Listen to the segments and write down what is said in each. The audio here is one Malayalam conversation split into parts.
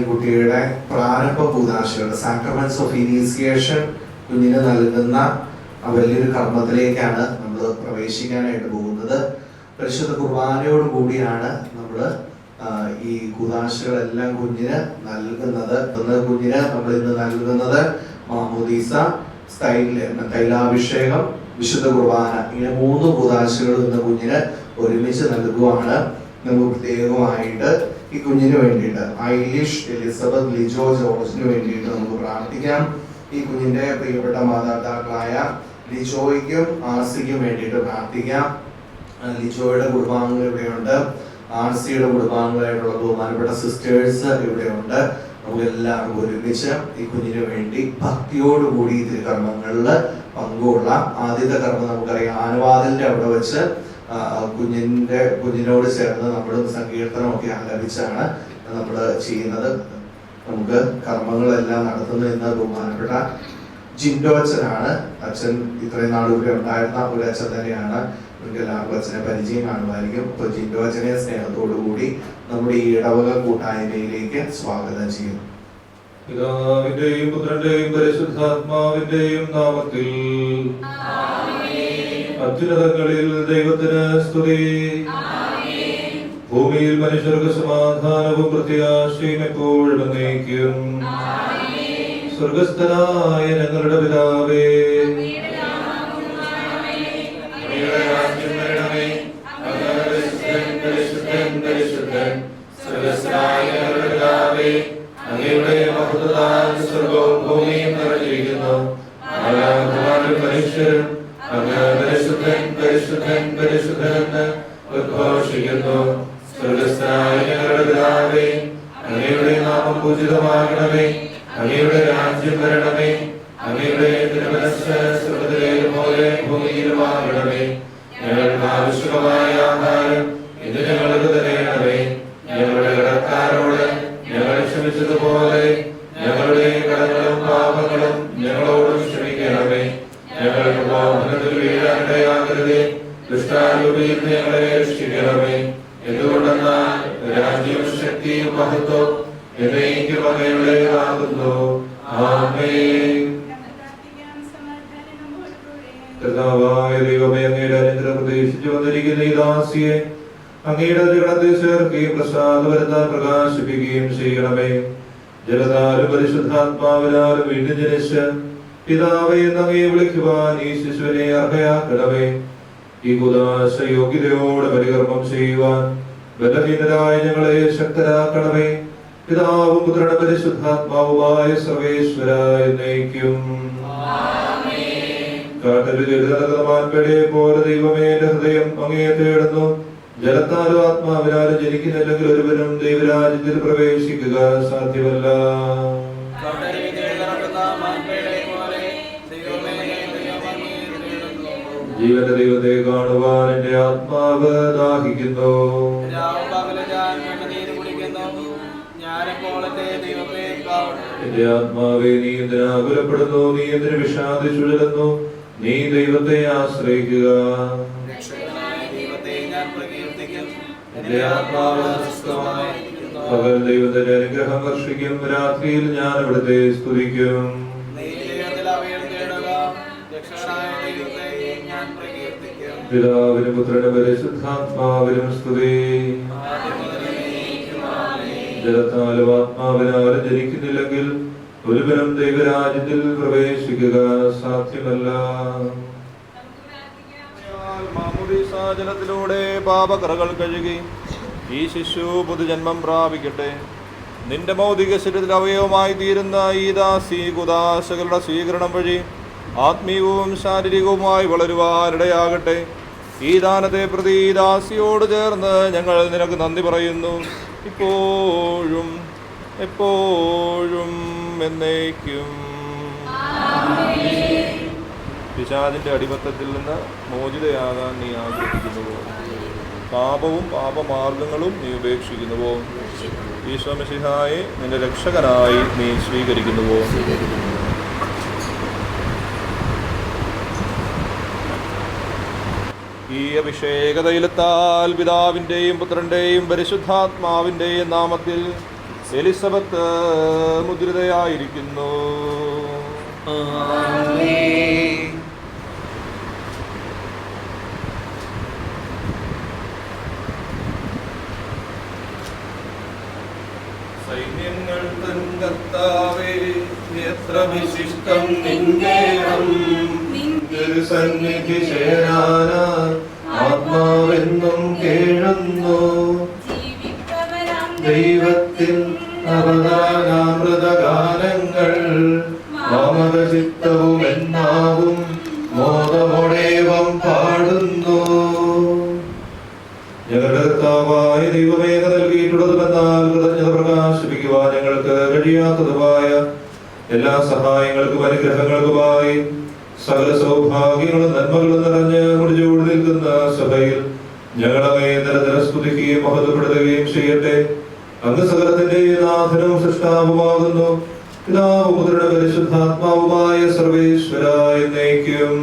ഈ കുട്ടിയുടെ പ്രാരംഭ കൂദാശകൾ, സാക്രമെന്റ്സ് ഓഫ് ഇനീസിയേഷൻ കുഞ്ഞിന് നൽകുന്ന വലിയൊരു കർമ്മത്തിലേക്കാണ് നമ്മൾ പ്രവേശിക്കാനായിട്ട് പോകുന്നത്. പരിശുദ്ധ കുർബാനയോട് കൂടിയാണ് നമ്മൾ ഈ കൂദാശകളെല്ലാം കുഞ്ഞിന് നൽകുന്നത്. കുഞ്ഞിന് നമ്മൾ ഇന്ന് നൽകുന്നത് മാമോദീസ, തൈലാഭിഷേകം, വിശുദ്ധ കുർബാന, ഇങ്ങനെ 3 കൂദാശകൾ ഇന്ന് കുഞ്ഞിന് ഒരുമിച്ച് നൽകുവാണ്. നമുക്ക് പ്രത്യേകമായിട്ട് ഈ കുഞ്ഞിന് വേണ്ടിയിട്ട് ഐലിഷ് എലിസബത്ത് ലിജോ ജോർജിന് വേണ്ടിയിട്ട് നമുക്ക് പ്രാർത്ഥിക്കാം. ഈ കുഞ്ഞിന്റെ പ്രിയപ്പെട്ട മാതാപിതാക്കളായ ലിജോയ്ക്കും ആർസിക്കും വേണ്ടിയിട്ട് പ്രാർത്ഥിക്കാം. ലിജോയുടെ കുടുംബാംഗങ്ങൾ ഇവിടെയുണ്ട്, ആർസിയുടെ കുടുംബാംഗങ്ങളായിട്ടുള്ള ബഹുമാനപ്പെട്ട സിസ്റ്റേഴ്സ് ഇവിടെയുണ്ട്. നമുക്ക് എല്ലാവർക്കും ഒരുമിച്ച് ഈ കുഞ്ഞിന് വേണ്ടി ഭക്തിയോടുകൂടി ഈ തിരുകർമ്മങ്ങളിൽ പങ്കുകൊള്ളാം. ആദ്യത്തെ കർമ്മം നമുക്കറിയാം, ആനവാതിലിന്റെ അവിടെ വെച്ച് കുഞ്ഞിനോട് ചേർന്ന് നമ്മൾ സങ്കീർത്തനമൊക്കെ ആലപിച്ചാണ് നമ്മൾ ചെയ്യുന്നത്. നമുക്ക് കർമ്മങ്ങളെല്ലാം നടത്തുന്ന ബഹുമാനപ്പെട്ട ജിൻഡോ അച്ഛനാണ്. അച്ഛൻ ഇത്രയും നാളുകൂടി ഉണ്ടായിരുന്ന ഒരു അച്ഛൻ തന്നെയാണ്. നിങ്ങൾക്ക് എല്ലാവർക്കും അച്ഛനെ പരിചയം കാണുമായിരിക്കും. അപ്പോൾ ജിൻഡോ അച്ഛനെ സ്നേഹത്തോടു കൂടി നമ്മുടെ ഈ ഇടവക കൂട്ടായ്മയിലേക്ക് സ്വാഗതം ചെയ്യുന്നു. പിതാവിന്റെയും പുത്രന്റെയും പരിശുദ്ധാത്മാവിന്റെയും നാമത്തിൽ അത്യുന്നതങ്ങളിൽ ദൈവത്തിന് സ്തുതി. ഭൂമിയിൽ മനുഷ്യർക്ക് സമാധാനവും പ്രത്യാശയും എപ്പോഴും എന്നേക്കും. സ്വർഗസ്ഥനായ ഞങ്ങളുടെ പിതാവേ, അങ്ങയുടെ രാജ്യം വരണമേ, അങ്ങയുടെ പരിശുദ്ധൻ പരിശുദ്ധൻ. സ്വർഗസ്ഥനായ ഞങ്ങളുടെ പിതാവേ, അങ്ങയുടെ മഹത്വത്താൽ സ്വർഗവും ഭൂമിയും നിറഞ്ഞിരിക്കുന്നു. മനുഷ്യരും അങ്ങ് പരിശുദ്ധൻ പരിശുദ്ധൻ പരിശുദ്ധൻ എന്ന് ഉദ്ഘോഷിക്കുന്നു. സ്വർഗസ്ഥനായ ഞങ്ങളുടെ പിതാവേ, അങ്ങയുടെ നാമം പൂജിതമാകണമേ, അങ്ങയുടെ രാജ്യം വരണമേ, അങ്ങയുടെ തിരുമനസ്സ് സ്വർഗ്ഗത്തിലെ പോലെ ഭൂമിയിലുമാകണമേ. ഞങ്ങൾക്ക് ആവശ്യമായ ആഹാരം ഇന്ന് ഞങ്ങൾക്ക് തരണമേ. ഞങ്ങളുടെ കടക്കാരോട് ഞങ്ങൾ ക്ഷമിച്ചതുപോലെ ഞങ്ങളുടെ കടങ്ങളും പാപങ്ങളും ഞങ്ങളോടും ക്ഷമിക്കണമേ. ഞങ്ങൾക്ക് മോഹനത്തിൽ വീഴാനിടയാകരുതേ, ദുഷ്ടാരൂപിയിൽ ഞങ്ങളെ രക്ഷിക്കണമേ. എന്തുകൊണ്ടെന്നാൽ രാജ്യവും ശക്തിയും മഹത്വം എന്നേക്കും അങ്ങയുടേതാകുന്നു. ആമേൻ. കർത്താവായ ദൈവമേ, അങ്ങയുടെ അനുഗ്രഹം പ്രതീക്ഷിച്ചു വന്നിരിക്കുന്ന ഈ ദാസിയെ അങ്ങയുടെ ജഗണത്തിൽ ചേർക്കുകയും പ്രസാദം വരുത്താൻ പ്രകാശിപ്പിക്കുകയും ചെയ്യണമേ. ജലതാലും പരിശുദ്ധാത്മാവിനാലും വീണ്ടും ജനിച്ച് പിതാവേ എന്ന് അങ്ങയെ വിളിക്കുവാൻ ഈ ശിശുവിനെ അർഹയാക്കണമേ. ഈ കൂദാശ യോഗ്യതയോടെ പരികർമ്മം ചെയ്യുവാൻ ബലഹീനരായ ഞങ്ങളെ ശക്തരാക്കണമേ. പിതാവും പുത്രനും പരിശുദ്ധാത്മാവുമായ സർവേശ്വര എന്നേക്കും. കാട്ടരുമാൻപെടെ പോലെ ദൈവമേ, എന്റെ ഹൃദയം അങ്ങയെ തേടുന്നു. ജലത്താലും ആത്മാവിനാലും ജനിക്കുന്നില്ലെങ്കിൽ ഒരുവനും ദൈവരാജ്യത്തിൽ പ്രവേശിക്കുക സാധ്യമല്ല. ജീവന്റെ ദൈവത്തെ കാണുവാൻ എന്റെ ആത്മാവ് ദാഹിക്കുന്നു. എന്റെ ആത്മാവെ, നീ എന്തിന് ആകുലപ്പെടുന്നു? നീ എന്തിന് വിഷാദിച്ചുഴലുന്നു? നീ ദൈവത്തെ ആശ്രയിക്കുക. എന്റെ ആത്മാവ് പകൽ ദൈവത്തിന്റെ അനുഗ്രഹം വർഷിക്കും, രാത്രിയിൽ ഞാൻ അവിടുത്തെ സ്തുതിക്കും. പിതാവിനും പുത്രനും പരിശുദ്ധാത്മാവിനും സ്തുതി. ജലത്താലും ആത്മാവിനാലും ജനിക്കുന്നില്ലെങ്കിൽ ഒരുവനും ദൈവരാജ്യത്തിൽ പ്രവേശിക്കുക സാധ്യമല്ല. ജലത്തിലൂടെ പാപകറകൾ കഴുകി ഈ ശിശു പുതുജന്മം പ്രാപിക്കട്ടെ. നിന്റെ ഭൗതിക ശരീരത്തിൽ അവയവമായി തീരുന്ന ഈ ദാസി കുദാശകളുടെ സ്വീകരണം വഴി ആത്മീയവും ശാരീരികവുമായി വളരുവാനിടയാകട്ടെ. ഈ ദാനത്തെ പ്രതി ദാസിയോട് ചേർന്ന് ഞങ്ങൾ നിനക്ക് നന്ദി പറയുന്നു, ഇപ്പോഴും എപ്പോഴും എന്നേക്കും. പിശാചിന്റെ അടിമത്തത്തിൽ നിന്ന് മോചിതയാകാൻ നീ ആഗ്രഹിക്കുന്നുവോ? പാപവും പാപമാർഗങ്ങളും നീ ഉപേക്ഷിക്കുന്നുവോ? ഈശോ മിശിഹായെ നിന്റെ രക്ഷകനായി നീ സ്വീകരിക്കുന്നുവോ? ഈ അഭിഷേക തൈലത്താൽ പിതാവിൻ്റെയും പുത്രൻ്റെയും പരിശുദ്ധാത്മാവിൻ്റെയും നാമത്തിൽ എലിസബത്ത് മുദ്രിതയായിരിക്കുന്നു. സൈന്യങ്ങൾ തൻ കർത്താവേ, എത്ര വിശിഷ്ടം നിന്റെ സന്നിധി ചേരാനായി ആത്മാവെന്നും കേഴുന്നു. ദൈവത്തിൻ അവദാനാമൃതഗാനങ്ങൾ വാമകചിത്തവും എന്നാവും മോദമോടേവം പാടുന്നു. ഞങ്ങളുടെ കർത്താവായ ദൈവമേ, നൽകിയിട്ടുള്ളതുമെന്നാൽ കൃതജ്ഞത പ്രകാശിപ്പിക്കുവാൻ ഞങ്ങൾക്ക് കഴിയാത്തതുമായ എല്ലാ സഹായങ്ങൾക്കും അനുഗ്രഹങ്ങൾക്കുമായി സകല സൗഭാഗ്യങ്ങളും നന്മകളും നിറഞ്ഞ് മുടിചൂട് നിൽക്കുന്ന സഭയിൽ ഞങ്ങളെ നിരന്തര സ്തുതിക്കുകയും മഹത്വപ്പെടുത്തുകയും ചെയ്യട്ടെ. അങ്ങ് സകലത്തിന്റെ നാഥനും സൃഷ്ടാവുമാകുന്നു. പിതാവും പുത്രനും പരിശുദ്ധാത്മാവുമായ സർവേശ്വരായ എന്നേക്കും.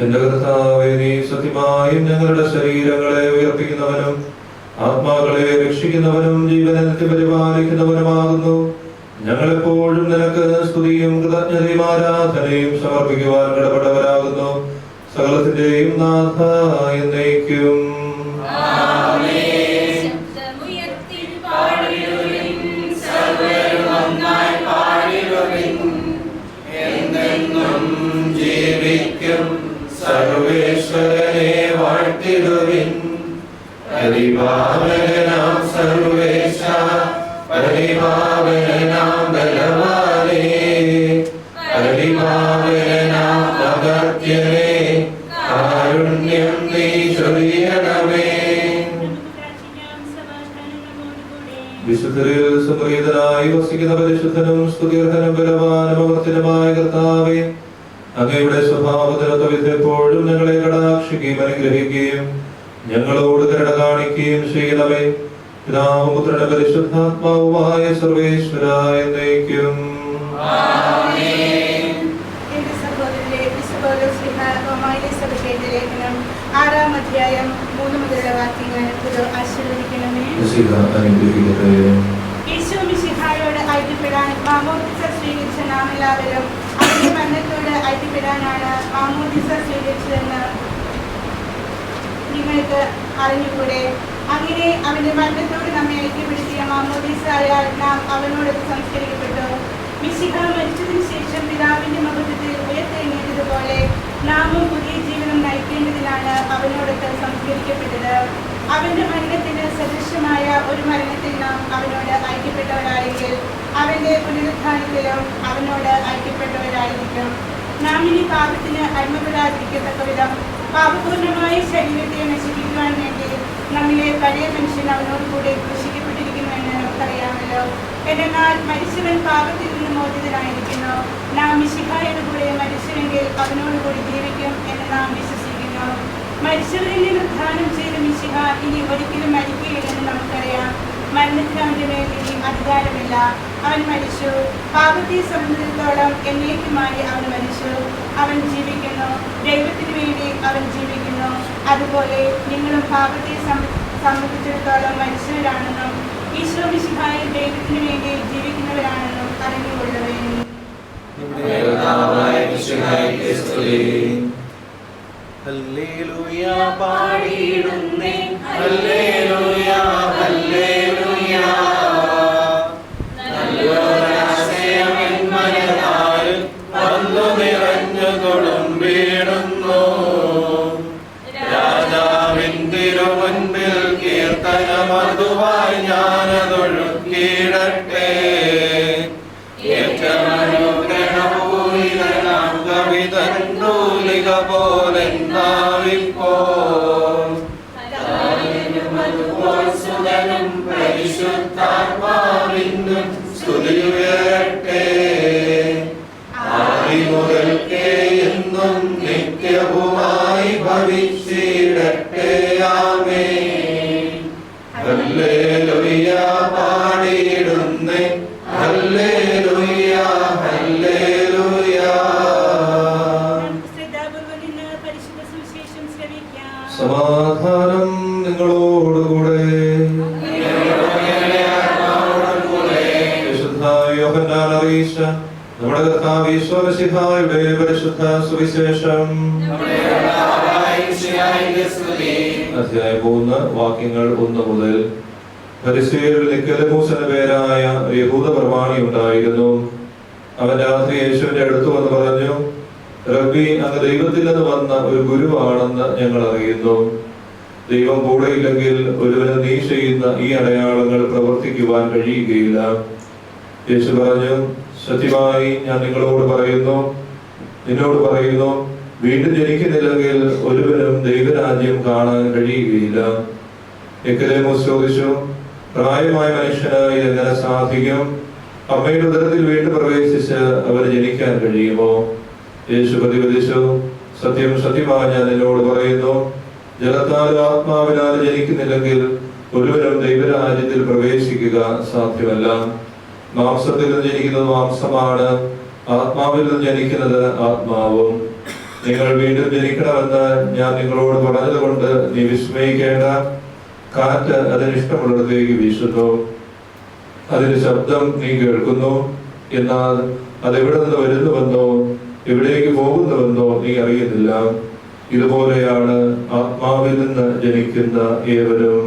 എന്റെ കർത്താവേ, നീ സത്യമായും ഞങ്ങളുടെ ശരീരങ്ങളെ ഉയർപ്പിക്കുന്നവനും ആത്മാക്കളെ രക്ഷിക്കുന്നവനും ജീവനെ പരിപാലിക്കുന്നവനുമാകുന്നു. ഞങ്ങളെപ്പോഴും നിനക്ക് സ്തുതിയും കൃതജ്ഞതയും ആരാധനയും സമർപ്പിക്കുവാൻ കടപ്പെട്ടവരാകുന്നു. സകലത്തിന്റെയും നാഥ എന്നേക്കും. സർവേശ്വരനെ വാഴ്ത്തിടുവിൻ. പരിപാവനാം സർവേശ, പരിപാവനാം ബലവാനേ, പരിപാവനാം അഗത്യനേ, കാരുണ്യം നീ ചൊരിയണമേ. വിശുദ്ധരിൽ സംപ്രീതനായി വസിക്കുന്ന പരിശുദ്ധനും സ്തുതിർഹനും ബലവാനും അമർത്യനുമായ കർത്താവേ, അങ്ങയുടെ സ്വഭാവത്തിനൊത്തവിധെപ്പോഴും ഞങ്ങളെ കടാക്ഷിക്കുകയും അനുഗ്രഹിക്കുകയും ഞങ്ങളോട് കരുണ കാണിക്കുകയും ചെയ്യണമേ. പിതാവും പുത്രനും പരിശുദ്ധാത്മാവുമായ സർവേശ്വരായ എന്നേക്കും. എന്റെ സഹോദരരെ, ലേഖനം 6-ാം അധ്യായം 3 മുതലുള്ള വാക്യങ്ങൾ ആശീർവദിക്കണമേ. യേശു മിശിഹായോട് ഐക്യപ്പെടാൻ മാമോദിസ സ്വീകരിച്ച നാം എല്ലാവരും അവന്റെ മരണത്തോട് ഐക്യപ്പെടാനാണ് മാമോദിസ സ്വീകരിച്ചതെന്ന് നിങ്ങൾക്ക് അറിഞ്ഞുകൂടെ. അങ്ങനെ അവന്റെ മരണത്തോട് നമ്മെ ഐക്യപ്പെടുത്തിയ മാമോദിസയാൽ നാം അവനോടൊത്ത് സംസ്കരിക്കപ്പെട്ടു. മിശിഹ മരിച്ചതിനു ശേഷം പിതാവിന്റെ മഹത്വത്തിൽ ഉയർത്തെഴുന്നേറ്റതുപോലെ നാമും പുതിയ ജീവിതം നയിക്കേണ്ടതിനാണ് അവനോടൊത്ത് സംസ്കരിക്കപ്പെട്ടത്. അവന്റെ മരണത്തിന് സദൃശമായ ഒരു മരണത്തിൽ നാം അവനോട് ഐക്യപ്പെട്ടവരാണെങ്കിൽ അവന്റെ പുനരുത്ഥാനത്തിലും അവനോട് ഐക്യപ്പെട്ടവരായിരിക്കും. നാം ഇനി പാപത്തിന് അടിമപ്പെടാതിരിക്കത്തക്ക വിധം പാപപൂർണമായ ശരീരത്തെ നശിപ്പിക്കുവാൻ വേണ്ടി നമ്മിലെ പഴയ മനുഷ്യൻ അവനോട് കൂടെ ക്രൂശിക്കപ്പെട്ടിരിക്കുന്നുവെന്ന് നമുക്കറിയാമല്ലോ. എന്നാൽ മരിച്ചവൻ പാപത്തിൽ നിന്ന് മോചിതനായിരിക്കുന്നു. നാം മിശിഹായുടെ കൂടെ മരിച്ചുവെങ്കിൽ അവനോടുകൂടി ജീവിക്കും എന്ന് നാം വിശ്വസിക്കുന്നു. മരിച്ചവരിൽ നിന്ന് ഉത്ഥാനം ചെയ്ത മിശിഹ ഇനി ഒരിക്കലും മരിക്കുകയില്ലെന്ന് നമുക്കറിയാം. മരണത്തിന് അവന്റെ മേൽ ഇനി അധികാരമില്ല. അവൻ മരിച്ചു. പാപത്തെ സംബന്ധിച്ചിടത്തോളം എന്നേക്കുമായി അവൻ മരിച്ചു. അവൻ ജീവിക്കുന്നു. ദൈവത്തിന് വേണ്ടി അവൻ ജീവിക്കുന്നു. അതുപോലെ നിങ്ങളും പാപത്തെ സംബന്ധിച്ചിടത്തോളം മരിച്ചവരാണെന്നും ഈശോ മിശിഹായിൽ ദൈവത്തിന് വേണ്ടി ജീവിക്കുന്നവരാണെന്നും അറിഞ്ഞുകൊള്ളുവേ. ഹല്ലേലൂയ പാടിയിടുന്നേ, ഹല്ലേലൂയ ഹല്ലേലൂയ. നല്ലൊരാശയമെൻ മനതാരിൽ വന്നു നിറഞ്ഞു തുളുമ്പിടുന്നു. രാജാവിൻ തിരുമുൻപിൽ കീർത്തനമതുവായി ഞാനതൊഴുക്കിയിടട്ടെ. ഏറ്റമനുഗ്രഹപൂരിതനാം കവിതൻ തൂലിക പോലെ നാവിപ്പോൾ സുതനും പരിശുദ്ധാത്മാവിനും സ്തുതിയുയരട്ടെ. ആദിമുതൽക്കേ എന്നും നിത്യവുമായി ഭവിച്ചിടട്ടെ. ആമേൻ. ഹല്ലേലൂയ പാടിയിടുന്നേ, ഹല്ലേലൂയ ഹല്ലേലൂയ. സമാധാനം നിങ്ങളോടുകൂടെ. വിശുദ്ധ യോഹന്നാൻ അറിയിച്ച നമ്മുടെ കർത്താവ് ഈശോ മിശിഹായുടെ പരിശുദ്ധ സുവിശേഷം അധ്യായം 3 വാക്യങ്ങൾ 1 മുതൽ. ഫരിസേയരിൽ നിക്കോദെമോസ് എന്ന പേരായ യഹൂദ പ്രമാണി ഉണ്ടായിരുന്നു. അവൻ രാത്രി യേശുവിന്റെ അടുത്ത് വന്ന് പറഞ്ഞു, റബ്ബി, അങ്ങ് ദൈവത്തിൽ നിന്ന് വന്ന ഒരു ഗുരുവാണെന്ന് ഞങ്ങൾ അറിയുന്നു. ദൈവം കൂടെയില്ലെങ്കിൽ ഒരുവന് നീ ചെയ്യുന്ന ഈ അടയാളങ്ങൾ പ്രവർത്തിക്കുവാൻ കഴിയുകയില്ല. യേശു പറഞ്ഞു, സത്യമായി ഞാൻ നിന്നോട് പറയുന്നു, വീണ്ടും ജനിക്കുന്നില്ലെങ്കിൽ ഒരുവനും ദൈവരാജ്യം കാണാൻ കഴിയുകയില്ല. നിക്കോദെമോസ് ചോദിച്ചു, പ്രായമായ മനുഷ്യന് ഇതെങ്ങനെ സാധിക്കും? അമ്മയുടെ ഉദരത്തിൽ വീണ്ടും പ്രവേശിച്ച് അവന് ജനിക്കാൻ കഴിയുമോ? യേശു പ്രതിപദിച്ചു, സത്യം സത്യമായി ഞാൻ നിന്നോട് പറയുന്നു, ജലത്താലും ആത്മാവിനാൽ ജനിക്കുന്നില്ലെങ്കിൽ ഒരുവനും ദൈവരാജ്യത്തിൽ പ്രവേശിക്കുക സാധ്യമല്ല. മാംസത്തിൽ നിന്ന് ജനിക്കുന്നത് മാംസമാണ്, ആത്മാവിൽ നിന്ന് ജനിക്കുന്നത് ആത്മാവും. നിങ്ങൾ വീണ്ടും ജനിക്കണമെന്ന് ഞാൻ നിങ്ങളോട് പറഞ്ഞതുകൊണ്ട് നീ വിസ്മയിക്കേണ്ട. കാറ്റ് അതിനിഷ്ടമുള്ളിടത്തേക്ക് വീശുന്നു, അതിന്റെ ശബ്ദം നീ കേൾക്കുന്നു, എന്നാൽ അതെവിടെ നിന്ന് വരുന്നുവെന്നോ എവിടേക്ക് പോകുന്നുവെന്നോ നീ അറിയുന്നില്ല. ഇതുപോലെയാണ് ആത്മാവിൽ നിന്ന് ജനിക്കുന്ന ഏവരും.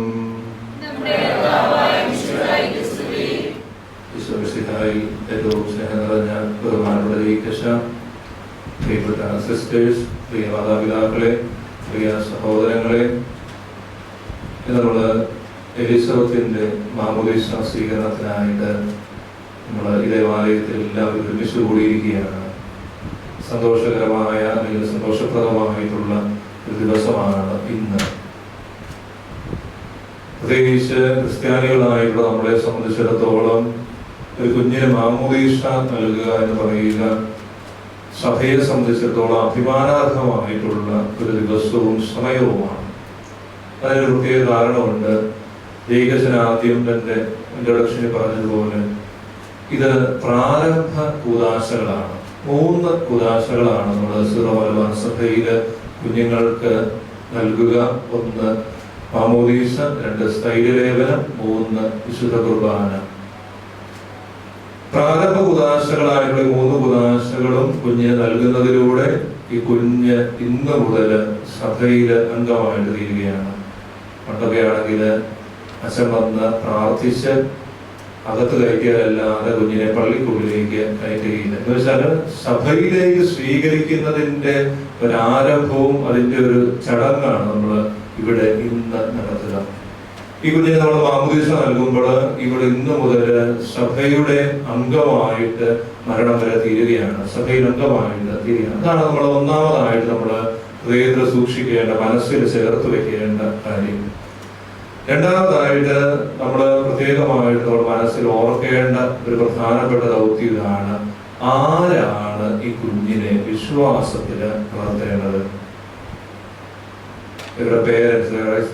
ഏറ്റവും സ്നേഹം നിറഞ്ഞ ബഹുമാനപ്പെട്ട പ്രിയപ്പെട്ട സിസ്റ്റേഴ്സ്, പ്രിയ മാതാപിതാക്കളെ, പ്രിയ സഹോദരങ്ങളെ, നമ്മൾ എലിസബത്തിന്റെ മാമോദീസ സ്വീകരണത്തിനായിട്ട് നമ്മൾ ഈ ദേവാലയത്തിൽ എല്ലാവരും ഒരുമിച്ച് കൂടിയിരിക്കുകയാണ്. സന്തോഷകരമായ അല്ലെങ്കിൽ സന്തോഷപ്രദമായിട്ടുള്ള ഒരു ദിവസമാണ് ഇന്ന്. പ്രത്യേകിച്ച് ക്രിസ്ത്യാനികളായിട്ടുള്ള നമ്മളെ സംബന്ധിച്ചിടത്തോളം ഒരു കുഞ്ഞിന് മാമോദീസ നൽകുക എന്ന് പറയുക സഭയെ സംബന്ധിച്ചിടത്തോളം അഭിമാനാർഹമായിട്ടുള്ള ഒരു ദിവസവും സമയവുമാണ്. അതിനൊരു പ്രത്യേക കാരണമുണ്ട്. ജയികച്ചൻ ആദ്യം തന്റെ ഇൻട്രൊഡക്ഷനിൽ പറഞ്ഞതുപോലെ ഇത് പ്രാരംഭ കൂദാശകളാണ്. 3 കൂദാശകളാണ് നമ്മൾ സീറോ മലബാർ സഭയില് കുഞ്ഞുങ്ങൾക്ക് നൽകുക. 1 മാമോദീസ, 2 സ്ഥൈര്യലേപനം, 3 വിശുദ്ധ കുർബാന. പ്രാരംഭ കുദാശകളായിട്ടുള്ള 3 കുദാശകളും കുഞ്ഞിന് നൽകുന്നതിലൂടെ ഈ കുഞ്ഞ് ഇന്ന് മുതൽ സഭയില് അംഗമായിട്ട് തീരുകയാണ്. പണ്ടൊക്കെ ആണെങ്കിൽ അച്ഛൻ വന്ന് പ്രാർത്ഥിച്ച് അകത്ത് കയറ്റിയാലല്ലാതെ കുഞ്ഞിനെ പള്ളിക്കുള്ളിലേക്ക് കയറ്റുകയില്ല. എന്ന് വെച്ചാൽ സഭയിലേക്ക് സ്വീകരിക്കുന്നതിന്റെ ഒരാരംഭവും അതിന്റെ ഒരു ചടങ്ങാണ് നമ്മൾ ഇവിടെ ഇന്ന് നടത്തുക. ഈ കുഞ്ഞിനെ നമ്മൾ മാമോദീസ നൽകുമ്പോൾ ഇവിടെ ഇന്ന് മുതൽ സഭയുടെ അംഗമായിട്ട് മരണം വരെ തീരുകയാണ്. സഭയിൽ അംഗമായിട്ട് തീരുകയാണ്. അതാണ് നമ്മൾ ഒന്നാമതായിട്ട് നമ്മൾ ഹൃദയത്തിൽ സൂക്ഷിക്കേണ്ട, മനസ്സിൽ ചേർത്ത് വെക്കേണ്ട കാര്യം. രണ്ടാമതായിട്ട് നമ്മൾ പ്രത്യേകമായിട്ട് നമ്മൾ മനസ്സിൽ ഓർക്കേണ്ട ഒരു പ്രധാനപ്പെട്ട ദൗത്യം ഇതാണ്: ആരാണ് ഈ കുഞ്ഞിനെ വിശ്വാസത്തില് വളർത്തേണ്ടത്? ഇവരുടെ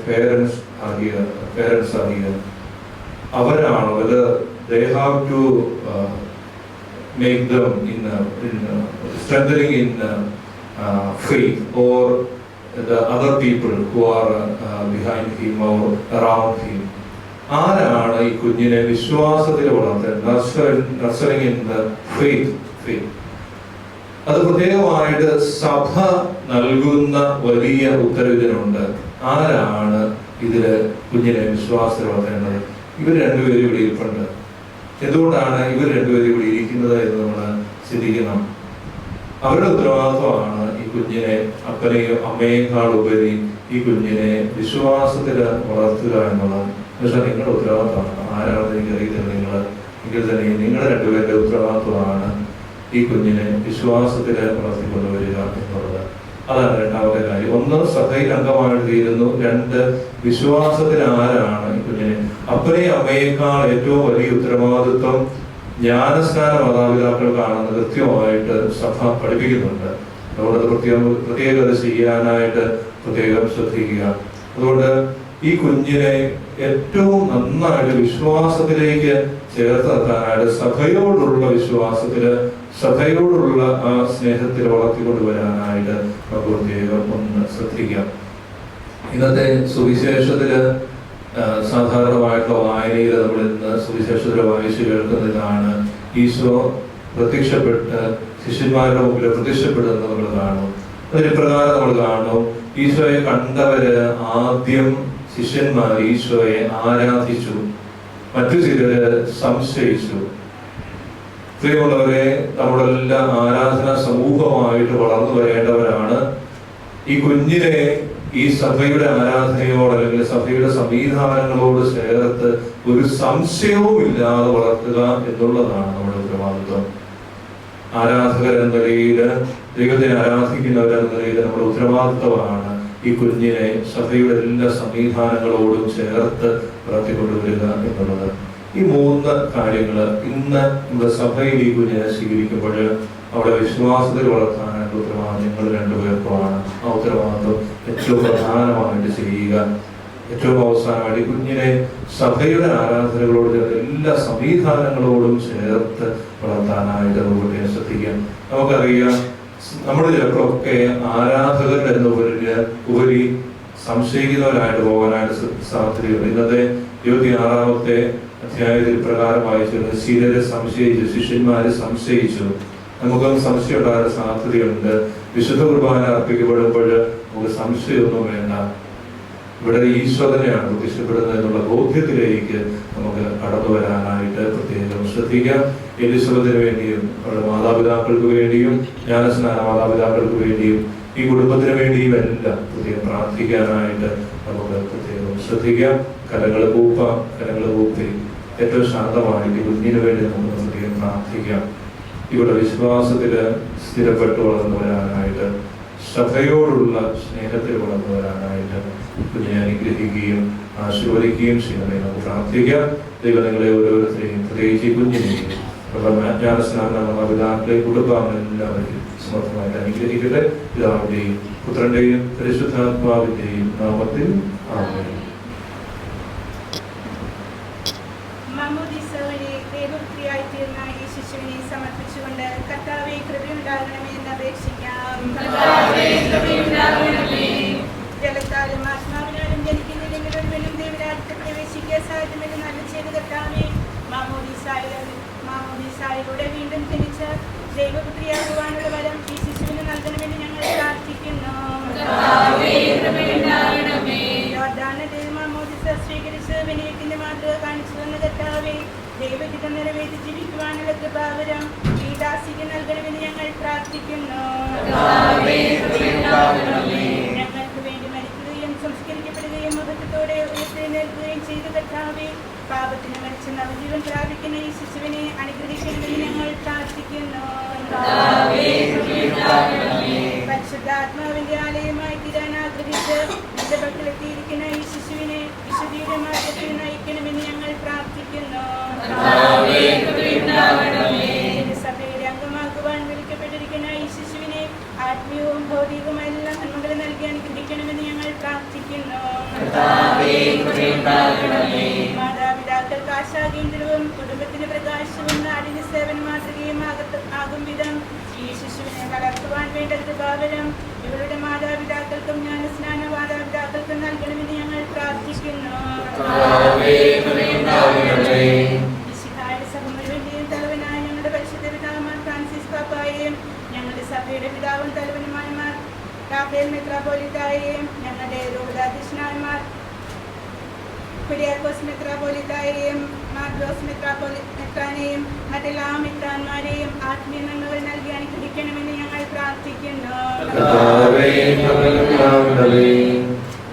പേരൻസ് അറിയുക. അവരാണോ ഇത്? they have to make them in strengthening in faith, or the other people who are behind him or around him. ആരാണ് ഈ കുഞ്ഞിനെ വിശ്വാസത്തിൽ വളർത്തുന്നത്? nurturing in the faith. അത് പ്രത്യേകമായിട്ട് സഭ നൽകുന്ന വലിയ ഉത്തരവിനുണ്ട്. ആരാണ് ഇതില് കുഞ്ഞിനെ വിശ്വാസത്തിൽ വളർത്തേണ്ടത്? ഇവർ രണ്ടുപേരും ഇവിടെ ഇരിപ്പുണ്ട്. എന്തുകൊണ്ടാണ് ഇവർ രണ്ടുപേരും ഇവിടെ ഇരിക്കുന്നത് എന്ന് നമ്മൾ ചിന്തിക്കണം. അവരുടെ ഉത്തരവാദിത്വമാണ് ഈ കുഞ്ഞിനെ അപ്പനെയും അമ്മയേക്കാൾ ഉപരി ഈ കുഞ്ഞിനെ വിശ്വാസത്തില് വളർത്തുക എന്നുള്ളത്. പക്ഷെ നിങ്ങളുടെ ഉത്തരവാദിത്വമാണ്. ആരാണെന്ന് എനിക്കറിയത്തില്ല. എങ്കിൽ തന്നെ നിങ്ങളുടെ രണ്ടുപേരുടെ ഉത്തരവാദിത്വമാണ് ഈ കുഞ്ഞിനെ വിശ്വാസത്തില് വളർത്തിക്കൊണ്ടുവരിക എന്നുള്ളത്. അതാണ് രണ്ടാമത്തെ കാര്യം. 1 സഭയിൽ അംഗമായിട്ട് തീരുന്നു. 2 വിശ്വാസത്തിൽ ആരാണ് ഈ കുഞ്ഞിനെ? അപ്പനെയും അമ്മയേക്കാൾ ഏറ്റവും വലിയ ഉത്തരവാദിത്വം ജ്ഞാനസ്നാന മാതാപിതാക്കൾക്കാണെന്ന് കൃത്യമായിട്ട് സഭ പഠിപ്പിക്കുന്നുണ്ട്. അതുകൊണ്ട് പ്രത്യേകത ചെയ്യാനായിട്ട് പ്രത്യേകം ശ്രദ്ധിക്കുക. അതുകൊണ്ട് ഈ കുഞ്ഞിനെ ഏറ്റവും നന്നായിട്ട് വിശ്വാസത്തിലേക്ക് ചേർത്ത് നിർത്താനായിട്ട് സഭയോടുള്ള വിശ്വാസത്തില്, സഭയോടുള്ള ആ സ്നേഹത്തിൽ വളർത്തിക്കൊണ്ടുവരാനായിട്ട് നമുക്ക് പ്രത്യേകം ഒന്ന് ശ്രദ്ധിക്കാം. ഇന്നത്തെ സുവിശേഷത്തില് സാധാരണമായിട്ടുള്ള വായനയിൽ നമ്മൾ ഇന്ന് സുവിശേഷത്തില് വായിച്ചു കേൾക്കുന്നതാണ് ഈശോ പ്രത്യക്ഷപ്പെട്ട് ശിഷ്യന്മാരുടെ മുമ്പിൽ പ്രത്യക്ഷപ്പെടുന്നത് നമ്മൾ കാണും. അതിന് പ്രകാരം നമ്മൾ കാണും, ഈശോയെ കണ്ടവര് ആദ്യം ശിഷ്യന്മാർ ഈശോയെ ആരാധിച്ചു, മറ്റു ചിലര് സംശയിച്ചു. പ്രിയമുള്ളവരെ, നമ്മളെല്ലാം ആരാധനാ സമൂഹമായിട്ട് വളർന്നു വരേണ്ടവരാണ്. ഈ കുഞ്ഞിനെ ഈ സഭയുടെ ആരാധനയോട് അല്ലെങ്കിൽ സഭയുടെ സംവിധാനങ്ങളോട് ചേർത്ത് ഒരു സംശയവും ഇല്ലാതെ വളർത്തുക എന്നുള്ളതാണ് നമ്മുടെ ഉത്തരവാദിത്വം. ആരാധകർ എന്ന നിലയില്, ദൈവത്തെ ആരാധിക്കുന്നവരെന്ന നിലയിൽ നമ്മുടെ ഉത്തരവാദിത്വമാണ് ഈ കുഞ്ഞിനെ സഭയുടെ എല്ലാ സംവിധാനങ്ങളോടും ചേർത്ത് വളർത്തിക്കൊണ്ടുവരിക എന്നുള്ളത്. ഈ 3 കാര്യങ്ങള് ഇന്ന് നമ്മുടെ സഭയിൽ ഈ കുഞ്ഞിനെ സ്വീകരിക്കുമ്പോൾ അവിടെ വിശ്വാസത്തിൽ വളർത്താനായിട്ട് ഉത്തരവാദിത്വം നിങ്ങൾ 2 പേർക്കുമാണ്. ആ ഉത്തരവാദിത്വം ഏറ്റവും പ്രധാനമായിട്ട് ചെയ്യുക. ഏറ്റവും അവസാനമായിട്ട് ഈ കുഞ്ഞിനെ സഭയുടെ ആരാധനകളോട് ചേർത്ത് എല്ലാ സംവിധാനങ്ങളോടും ചേർത്ത് വളർത്താനായിട്ട് നമുക്ക് ശ്രദ്ധിക്കാം. നമുക്കറിയാം, നമ്മൾ ചിലപ്പോഴൊക്കെ ആരാധകർ ഉപരി സംശയിക്കുന്നവരായിട്ട് പോകാനായിട്ട് സാധ്യതയുണ്ട്. ഇന്നത്തെ 26-ാമത്തെ അധ്യായത്തിൽ പ്രകാരം വായിച്ചിരുന്നത് ചിലര് സംശയിച്ചു, ശിഷ്യന്മാര് സംശയിച്ചു. നമുക്കൊന്നും സംശയം ഉണ്ടാകാൻ സാധ്യതയുണ്ട്. വിശുദ്ധ കുർബാന അർപ്പിക്കപ്പെടുമ്പോൾ നമുക്ക് സംശയമൊന്നും വേണ്ട. ഇവിടെ ഈശോ തന്നെയാണ് പ്രത്യക്ഷപ്പെടുന്നത് എന്നുള്ള ബോധ്യത്തിലേക്ക് നമുക്ക് കടന്നു വരാനായിട്ട് പ്രത്യേകം ശ്രദ്ധിക്കാം. എലിസബത്തിന് വേണ്ടിയും അവരുടെ മാതാപിതാക്കൾക്ക് വേണ്ടിയും ജ്ഞാനസ്നാന മാതാപിതാക്കൾക്ക് വേണ്ടിയും ഈ കുടുംബത്തിന് വേണ്ടിയും എല്ലാം പ്രത്യേകം പ്രാർത്ഥിക്കാനായിട്ട് നമുക്ക് പ്രത്യേകം ശ്രദ്ധിക്കാം. കരങ്ങൾ കൂപ്പി ഏറ്റവും ശാന്തമായിട്ട് കുഞ്ഞിന് വേണ്ടി നമുക്ക് പ്രത്യേകം പ്രാർത്ഥിക്കാം. ഇവിടെ വിശ്വാസത്തില് സ്ഥിരപ്പെട്ടു വളർന്നു വരാനായിട്ട്, സഭയോടുള്ള സ്നേഹത്തിൽ വളർന്നു വരാനായിട്ട് കുഞ്ഞിനെ അനുഗ്രഹിക്കുകയും ആശീർവദിക്കുകയും ചെയ്യണമേ നമുക്ക് പ്രാർത്ഥിക്കാം. ദൈവം നിങ്ങളെ ഓരോരുത്തരെയും, പ്രത്യേകിച്ച് ഈ കുഞ്ഞിനെയും ജ്ഞാനസ്നാന മാതാപിതാക്കളെ കുടുംബാംഗങ്ങളെല്ലാവരെയും സമർത്ഥമായിട്ട് അനുഗ്രഹിക്കട്ടെ. പിതാവിന്റെയും പുത്രന്റെയും പരിശുദ്ധാത്മാവിന്റെയും നാമത്തിൽ ആമേൻ. സമർപ്പിച്ചുകൊണ്ട് കർത്താവേ കൃപയുണ്ടാകണമേ എന്ന് അപേക്ഷിക്കാം. ജലത്താലും ആത്മാവിനാലും ജനിക്കുന്നില്ലെങ്കിൽ ഒരുവനും ദൈവരാജ്യത്തിൽ പ്രവേശിക്കാൻ സാധ്യമല്ല. നല്ല ചെയ്ത് കർത്താവേ, മാമോദീസായിലൂടെ വീണ്ടും ജനിച്ച ദൈവപുത്രിയാകുവാനുള്ള വരം ഈ ശിശുവിന് നൽകണമെന്ന് ഞങ്ങൾ പ്രാർത്ഥിക്കുന്നു. മാമോദീസ സ്വീകരിച്ച് വിനയത്തിന്റെ മാതൃക കാണിച്ചു തന്ന കർത്താവേ, ദൈവഹിതം നിറവേറ്റി ജീവിക്കുവാനുള്ള കൃപാവരം ഈ ദാസിക്ക് നൽകണമെന്ന് ഞങ്ങൾ പ്രാർത്ഥിക്കുന്നു. ഞങ്ങൾക്ക് വേണ്ടി മരിക്കുകയും സംസ്കരിക്കപ്പെടുകയും മഹത്വത്തോടെ ഉയർത്തെഴുന്നേൽക്കുകയും ചെയ്ത കർത്താവേ, പാപത്തിന് മരിച്ച നവജീവൻ പ്രാപിക്കുന്ന ഈ ശിശുവിനെ അനുഗ്രഹിക്കണമെന്ന് ഞങ്ങൾ പ്രാർത്ഥിക്കുന്നു. പരിശുദ്ധാത്മാവിന്റെ ആലയമായി തീരാൻ ആഗ്രഹിച്ച് നിന്റെ ഭക്തിയിലെത്തിയിരിക്കുന്ന ഈ ശിശുവിനെ വിശുദ്ധിയുടെ മാർഗത്തിൽ നയിക്കണമെന്ന് ഞങ്ങൾ പ്രാർത്ഥിക്കുന്നു. സഭയുടെ അംഗമാക്കുവാൻ വിളിക്കപ്പെട്ടിരിക്കുന്ന ഈ ശിശുവിനെ ആത്മീയവും ഭൗതികവും എല്ലാം നന്മകൾ നൽകി അനുഗ്രഹിക്കണമെന്ന് ഞങ്ങൾ പ്രാർത്ഥിക്കുന്നു. മാതാപിതാക്കൾക്ക് ആശാകേന്ദ്രവും കുടുംബത്തിന് പ്രകാശവും നാടിന് സേവന മാതൃകയും ആകും വിധം ഈ ശിശുവിനെ വളർത്തുവാൻ വേണ്ട കൃപാവരം ഇവരുടെ മാതാപിതാക്കൾക്കും ജ്ഞാനസ്നാന മാതാപിതാക്കൾക്കും നൽകണമെന്ന് ഞങ്ങൾ പ്രാർത്ഥിക്കുന്നു. സഭ മുഴുവന്റെയും തലവനായ ഞങ്ങളുടെ പരിശുദ്ധ പിതാവ് ഫ്രാൻസിസ് പാപ്പായെയും ഞങ്ങളുടെ സഭയുടെ പിതാവും തലവനുമായ റാഫേൽ മെത്രാപ്പോലീത്തായെയും ഞങ്ങളുടെ രൂപതാധ്യക്ഷനായ കുര്യാക്കോസ് മെത്രാപ്പോലീത്തായെയും മാർഗോസ് മെത്രാനെയും മറ്റെല്ലാ മെത്രാന്മാരെയും ആത്മീയ നന്മകൾ നൽകി അനുഗ്രഹിക്കണമെന്ന് ഞങ്ങൾ പ്രാർത്ഥിക്കുന്നു.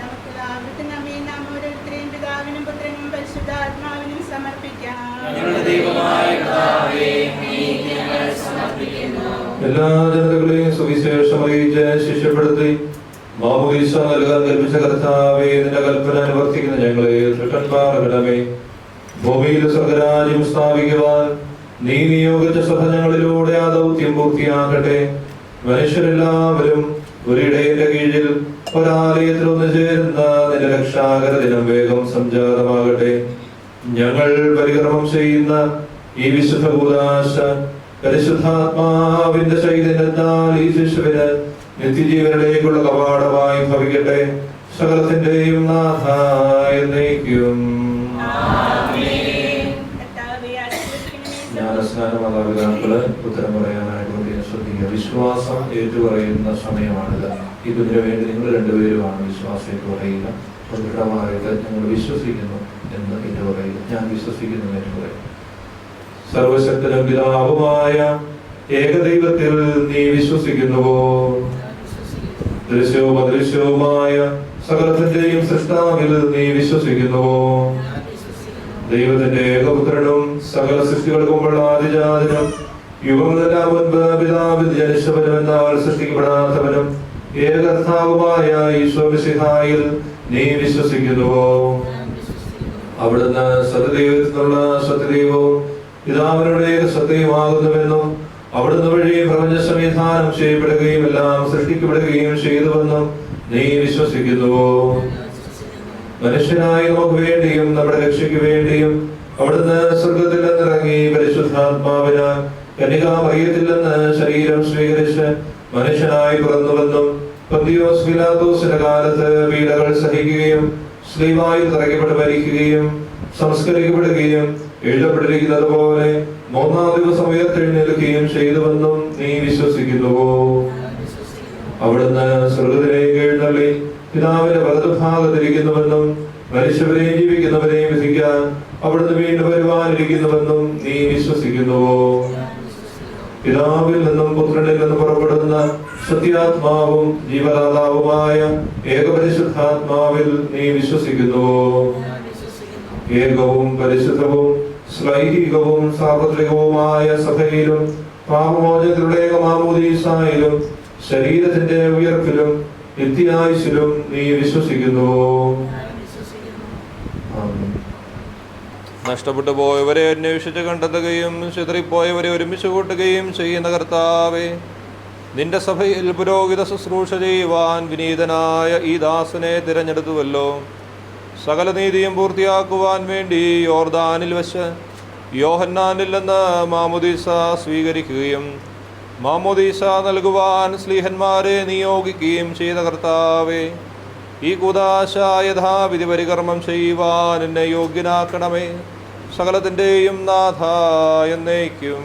നമുക്കെല്ലാവർക്കും നമ്മെ നാം ഓരോരുത്തരെയും പിതാവിനും പുത്രനും പരിശുദ്ധാത്മാവിനും സമർപ്പിക്കാം. എല്ലാ ജനതകളെയും സുവിശേഷം അറിയിച്ച് ശിഷ്യപ്പെടുത്തി മാമോദീസ നൽകാൻ കൽപ്പിച്ച കർത്താവേ, നിന്റെ കൽപ്പന അനുവർത്തിക്കുന്ന ഞങ്ങളെ തൃക്കൺപാറകണമേ. ഭൂമിയിൽ സ്വർഗരാജ്യം സ്ഥാപിക്കുവാൻ നീ നിയോഗിച്ച സഭ ഞങ്ങളിലൂടെ ആ ദൗത്യം പൂർത്തിയാക്കട്ടെ. മനുഷ്യരെല്ലാവരും ഒരിടയുടെ കീഴിൽ ഒരാലയത്തിൽ ഒന്ന് ചേരുന്ന നിന്റെ രക്ഷാകര ദിനം വേഗം സംജാതമാകട്ടെ. ഞങ്ങൾ പരികർമ്മം ചെയ്യുന്ന ഈ വിശുദ്ധ കൂദാശ പരിശുദ്ധാത്മാവിന്റെ ചൈതന്യത്താൽ ഈ ശിശുവിന് നിത്യജീവനിലേക്കുള്ള കവാടമായി ഭവിക്കട്ടെ. സകലത്തിന്റെയും നാഥായ എന്നേക്കും. ജ്ഞാനസ്നാനമാതാപിതാക്കള് ഉത്തരം പറയാനായിട്ട് ശ്രദ്ധിക്കുക. വിശ്വാസം ഏറ്റുപറയുന്ന സമയമാണിത്. ഈ കുഞ്ഞിന് വേണ്ടി നിങ്ങൾ രണ്ടുപേരുമാണ് വിശ്വാസം ഏറ്റുപറയുക. ദൃഢമായിട്ട് ഞങ്ങൾ വിശ്വസിക്കുന്നു എന്ന് ഏറ്റുപറയുക. ഞാൻ വിശ്വസിക്കുന്നു എന്ന് പറയുക. സർവശക്തനും പിതാവുമായ ഏകദൈവത്തിൽ നീ വിശ്വസിക്കുന്നുവോ? ദൃശ്യവും അദൃശ്യവുമായ സകലത്തിന്റെയും സൃഷ്ടാവിൽ നീ വിശ്വസിക്കുന്നുവോ? ദൈവത്തിന്റെ ഏകപുത്രനും സകല സൃഷ്ടികൾക്കുമുള്ള ആദിജാതനും യുഗങ്ങളെല്ലാം മുൻപ് പിതാവിൽ ജനിച്ചവനും എന്നാൽ സൃഷ്ടിക്കപ്പെടാത്തവനും ഏകകർത്താവുമായ ഈശോ മിശിഹായിൽ നീ വിശ്വസിക്കുന്നുവോ? അവിടുന്ന് സത്യദൈവത്തിനുള്ള സത്യദൈവവും പിതാവിനോട് ഏക സത്യമാകുന്നുവെന്നും അവിടുന്ന് വഴി പ്രപഞ്ച സംവിധാനം ചെയ്യപ്പെടുകയും എല്ലാം സൃഷ്ടിക്കപ്പെടുകയും ചെയ്തുവെന്നും നീ വിശ്വസിക്കുന്നുവോ? മനുഷ്യനായി നമുക്ക് വേണ്ടിയും നമ്മുടെ രക്ഷയ്ക്ക് വേണ്ടിയും അവിടുന്ന് സ്വർഗത്തിൽ നിന്നിറങ്ങി പരിശുദ്ധാത്മാവിനാൽ കന്യകാമറിയത്തിൽ നിന്ന് ശരീരം സ്വീകരിച്ച് മനുഷ്യനായി പിറന്നുവെന്നും പന്തിയോസ് പിലാത്തോസിന്റെ കാലത്ത് പീഡകൾ സഹിക്കുകയും സ്ലീവായിൽ തറയ്ക്കപ്പെട്ട് മരിക്കുകയും സംസ്കരിക്കപ്പെടുകയും എഴുതപ്പെട്ടിരിക്കുന്നത് പോലെ മൂന്നാം ദിവസം ഉയർത്തെഴുന്നേൽക്കുകയും ചെയ്തുവെന്നും നീ വിശ്വസിക്കുന്നുവോ? അവിടുന്ന് സ്വർഗത്തിലേക്ക് എഴുന്നള്ളി പിതാവിന്റെ വലതുഭാഗത്തിരിക്കുന്നുവെന്നും മരിച്ചവരെയും ജീവിക്കുന്നവരെയും വിധിക്കാൻ അവിടുന്ന് വീണ്ടും വരുവാനിരിക്കുന്നുവെന്നും നീ വിശ്വസിക്കുന്നുവോ? പിതാവിൽ നിന്നും പുത്രനിൽ നിന്നും പുറപ്പെടുന്ന സത്യാത്മാവും ജീവദാതാവുമായ ഏകപരിശുദ്ധാത്മാവിൽ നീ വിശ്വസിക്കുന്നുവോ? ഏകവും പരിശുദ്ധവും ശ്ലൈഹികവും സാർവത്രികവുമായ സഭയിലും പാപമോചനത്തിലുള്ള ഏകമാമോദീസായിലും ശരീരത്തിന്റെ ഉയർപ്പിലും നിത്യായുസ്സിലും നീ വിശ്വസിക്കുന്നുവോ? നഷ്ടപ്പെട്ടു പോയവരെ അന്വേഷിച്ച് കണ്ടെത്തുകയും ചിതറിപ്പോയവരെ ഒരുമിച്ച് കൂട്ടുകയും ചെയ്യുന്ന കർത്താവേ, നിന്റെ സഭയിൽ പുരോഹിത ശുശ്രൂഷ ചെയ്യുവാൻ വിനീതനായ ഈ ദാസനെ തിരഞ്ഞെടുത്തുവല്ലോ. സകല നീതിയും പൂർത്തിയാക്കുവാൻ വേണ്ടി യോർദാനിൽ വച്ച് യോഹന്നാനിൽ നിന്ന് മാമോദീസ സ്വീകരിക്കുകയും മാമോദീസ നൽകുവാൻ സ്ലീഹന്മാരെ നിയോഗിക്കുകയും ചെയ്ത കർത്താവേ, ഈ കൂദാശ യഥാവിധി പരികർമ്മം ചെയ്യുവാൻ എന്നെ യോഗ്യനാക്കണമേ. സകലത്തിൻ്റെയും നാഥ എന്നേക്കും.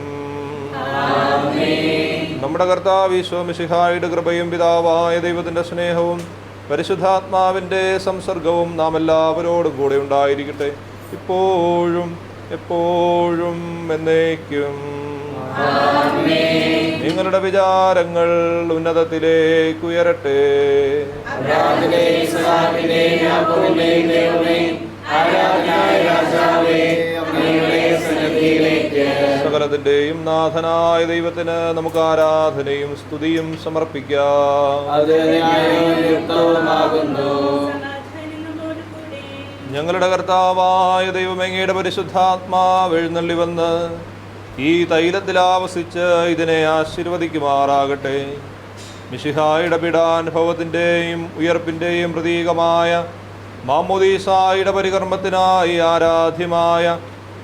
നമ്മുടെ കർത്താവ് ഈശോ മിശിഹായുടെ കൃപയും പിതാവായ ദൈവത്തിൻ്റെ സ്നേഹവും പരിശുദ്ധാത്മാവിൻ്റെ സംസർഗവും നാം എല്ലാവരോടും കൂടെ ഉണ്ടായിരിക്കട്ടെ, ഇപ്പോഴും എപ്പോഴും എന്നേക്കും. നിങ്ങളുടെ വിചാരങ്ങൾ ഉന്നതത്തിലേക്ക് ഉയരട്ടെ. സകലത്തിന്റെയും നാഥനായ ദൈവത്തിന് നമുക്ക് ആരാധനയും സ്തുതിയും സമർപ്പിക്കാം. ഞങ്ങളുടെ കർത്താവായ ദൈവം അങ്ങയുടെ പരിശുദ്ധാത്മാവ് എഴുന്നള്ളി വന്ന് ഈ തൈലത്തിൽ ആവസിച്ച് ഇതിനെ ആശീർവദിക്കുമാറാകട്ടെ. മിശിഹായുടെ പീഡാനുഭവത്തിൻ്റെയും ഉയർപ്പിൻ്റെയും പ്രതീകമായ മാമോദീസായുടെ പരികർമ്മത്തിനായി ആരാധ്യമായ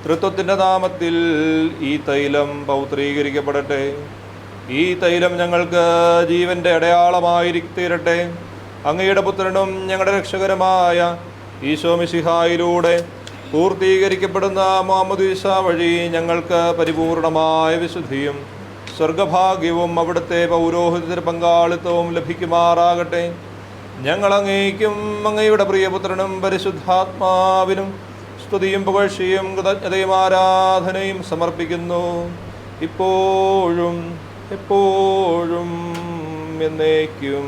തൃത്വത്തിൻ്റെ നാമത്തിൽ ഈ തൈലം പൗത്രീകരിക്കപ്പെടട്ടെ. ഈ തൈലം ഞങ്ങൾക്ക് ജീവന്റെ അടയാളമായി തീരട്ടെ. അങ്ങയുടെ പുത്രനും ഞങ്ങളുടെ രക്ഷകരമായ ഈശോ മിശിഹായിലൂടെ പൂർത്തീകരിക്കപ്പെടുന്ന മാമോദീസ വഴി ഞങ്ങൾക്ക് പരിപൂർണമായ വിശുദ്ധിയും സ്വർഗഭാഗ്യവും അവിടുത്തെ പൗരോഹിത്യത്തിൽ പങ്കാളിത്തവും ലഭിക്കുമാറാകട്ടെ. ഞങ്ങൾ അങ്ങേക്കും അങ്ങയുടെ പ്രിയപുത്രനും പരിശുദ്ധാത്മാവിനും സ്തുതിയും പുകഴ്ചയും കൃതജ്ഞതയും ആരാധനയും സമർപ്പിക്കുന്നു, ഇപ്പോഴും എപ്പോഴും എന്നേക്കും.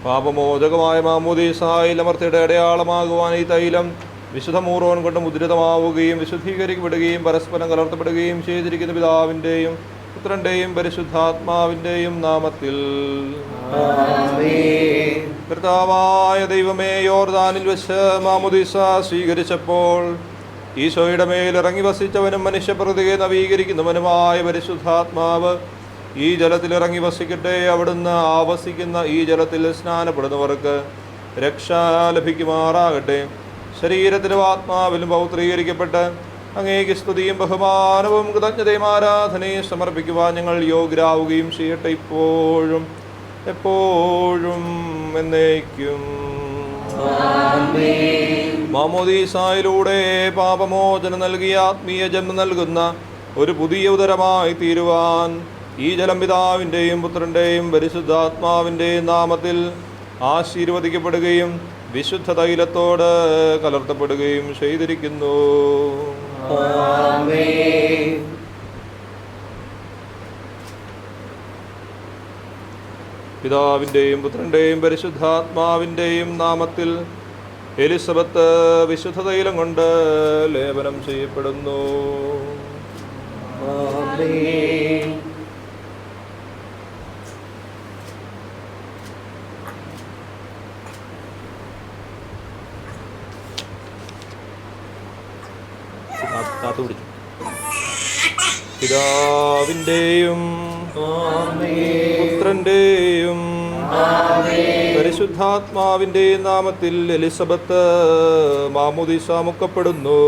പാപമോചകമായ മാമോദീസായിൽ അമർത്തിയുടെ അടയാളമാകുവാൻ ഈ തൈലം വിശുദ്ധ മൂറോൻ കൊണ്ട് മുദ്രിതമാവുകയും വിശുദ്ധീകരിക്കപ്പെടുകയും പരസ്പരം കലർത്തപ്പെടുകയും ചെയ്തിരിക്കുന്ന പിതാവിൻ്റെയും പുത്രൻ്റെയും പരിശുദ്ധാത്മാവിൻ്റെയും നാമത്തിൽ. കർത്താവായ ദൈവമേ, യോർദാനിൽ വെച്ച് മാമോദീസ സ്വീകരിച്ചപ്പോൾ ഈശോയുടെ മേൽ ഇറങ്ങി വസിച്ചവനും മനുഷ്യപ്രകൃതിയെ നവീകരിക്കുന്നവനുമായ പരിശുദ്ധാത്മാവ് ഈ ജലത്തിൽ ഇറങ്ങി വസിക്കട്ടെ. അവിടുന്ന് ആവസിക്കുന്ന ഈ ജലത്തിൽ സ്നാനപ്പെടുന്നവർക്ക് രക്ഷ ലഭിക്കുമാറാകട്ടെ. ശരീരത്തിലും ആത്മാവിലും പൗത്രീകരിക്കപ്പെട്ട് അങ്ങേക്ക് സ്തുതിയും ബഹുമാനവും കൃതജ്ഞതയും ആരാധനയും സമർപ്പിക്കുവാൻ ഞങ്ങൾ യോഗ്യരാവുകയും ചെയ്യട്ടെ, ഇപ്പോഴും എപ്പോഴും എന്നേക്കും. മാമോദീസായിലൂടെ പാപമോചനം നൽകിയ ആത്മീയ ജന്മം നൽകുന്ന ഒരു പുതിയ ഉദരമായി തീരുവാൻ ഈ ജലം പിതാവിൻ്റെയും പുത്രൻ്റെയും പരിശുദ്ധാത്മാവിൻ്റെയും നാമത്തിൽ ആശീർവദിക്കപ്പെടുകയും വിശുദ്ധ തൈലത്തോട് കലർത്തപ്പെടുകയും ചെയ്തിരിക്കുന്നു. പിതാവിൻ്റെയും പുത്രൻ്റെയും പരിശുദ്ധാത്മാവിൻ്റെയും നാമത്തിൽ എലിസബത്ത് വിശുദ്ധ തൈലം കൊണ്ട് ലേപനം ചെയ്യപ്പെടുന്നു. പിതാവിൻ്റെയും പുത്രൻ്റെയും പരിശുദ്ധാത്മാവിൻ്റെയും നാമത്തിൽ എലിസബത്ത് മാമോദീസ മുക്കപ്പെടുന്നു.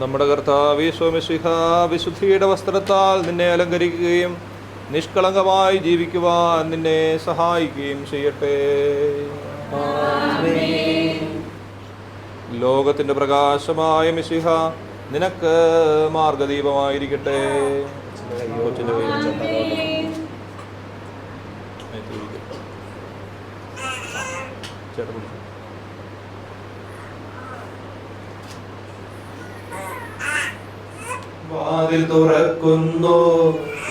നമ്മുടെ കർത്താവ് യേശു മിശിഹ വിശുദ്ധിയുടെ വസ്ത്രത്താൽ നിന്നെ അലങ്കരിക്കുകയും നിഷ്കളങ്കമായി ജീവിക്കുവാൻ നിന്നെ സഹായിക്കുകയും ചെയ്യട്ടെ. ലോകത്തിൻ്റെ പ്രകാശമായ മിശിഹ നിനക്ക് മാർഗദീപമായിരിക്കട്ടെ. വാതിൽ തുറക്കുന്നു,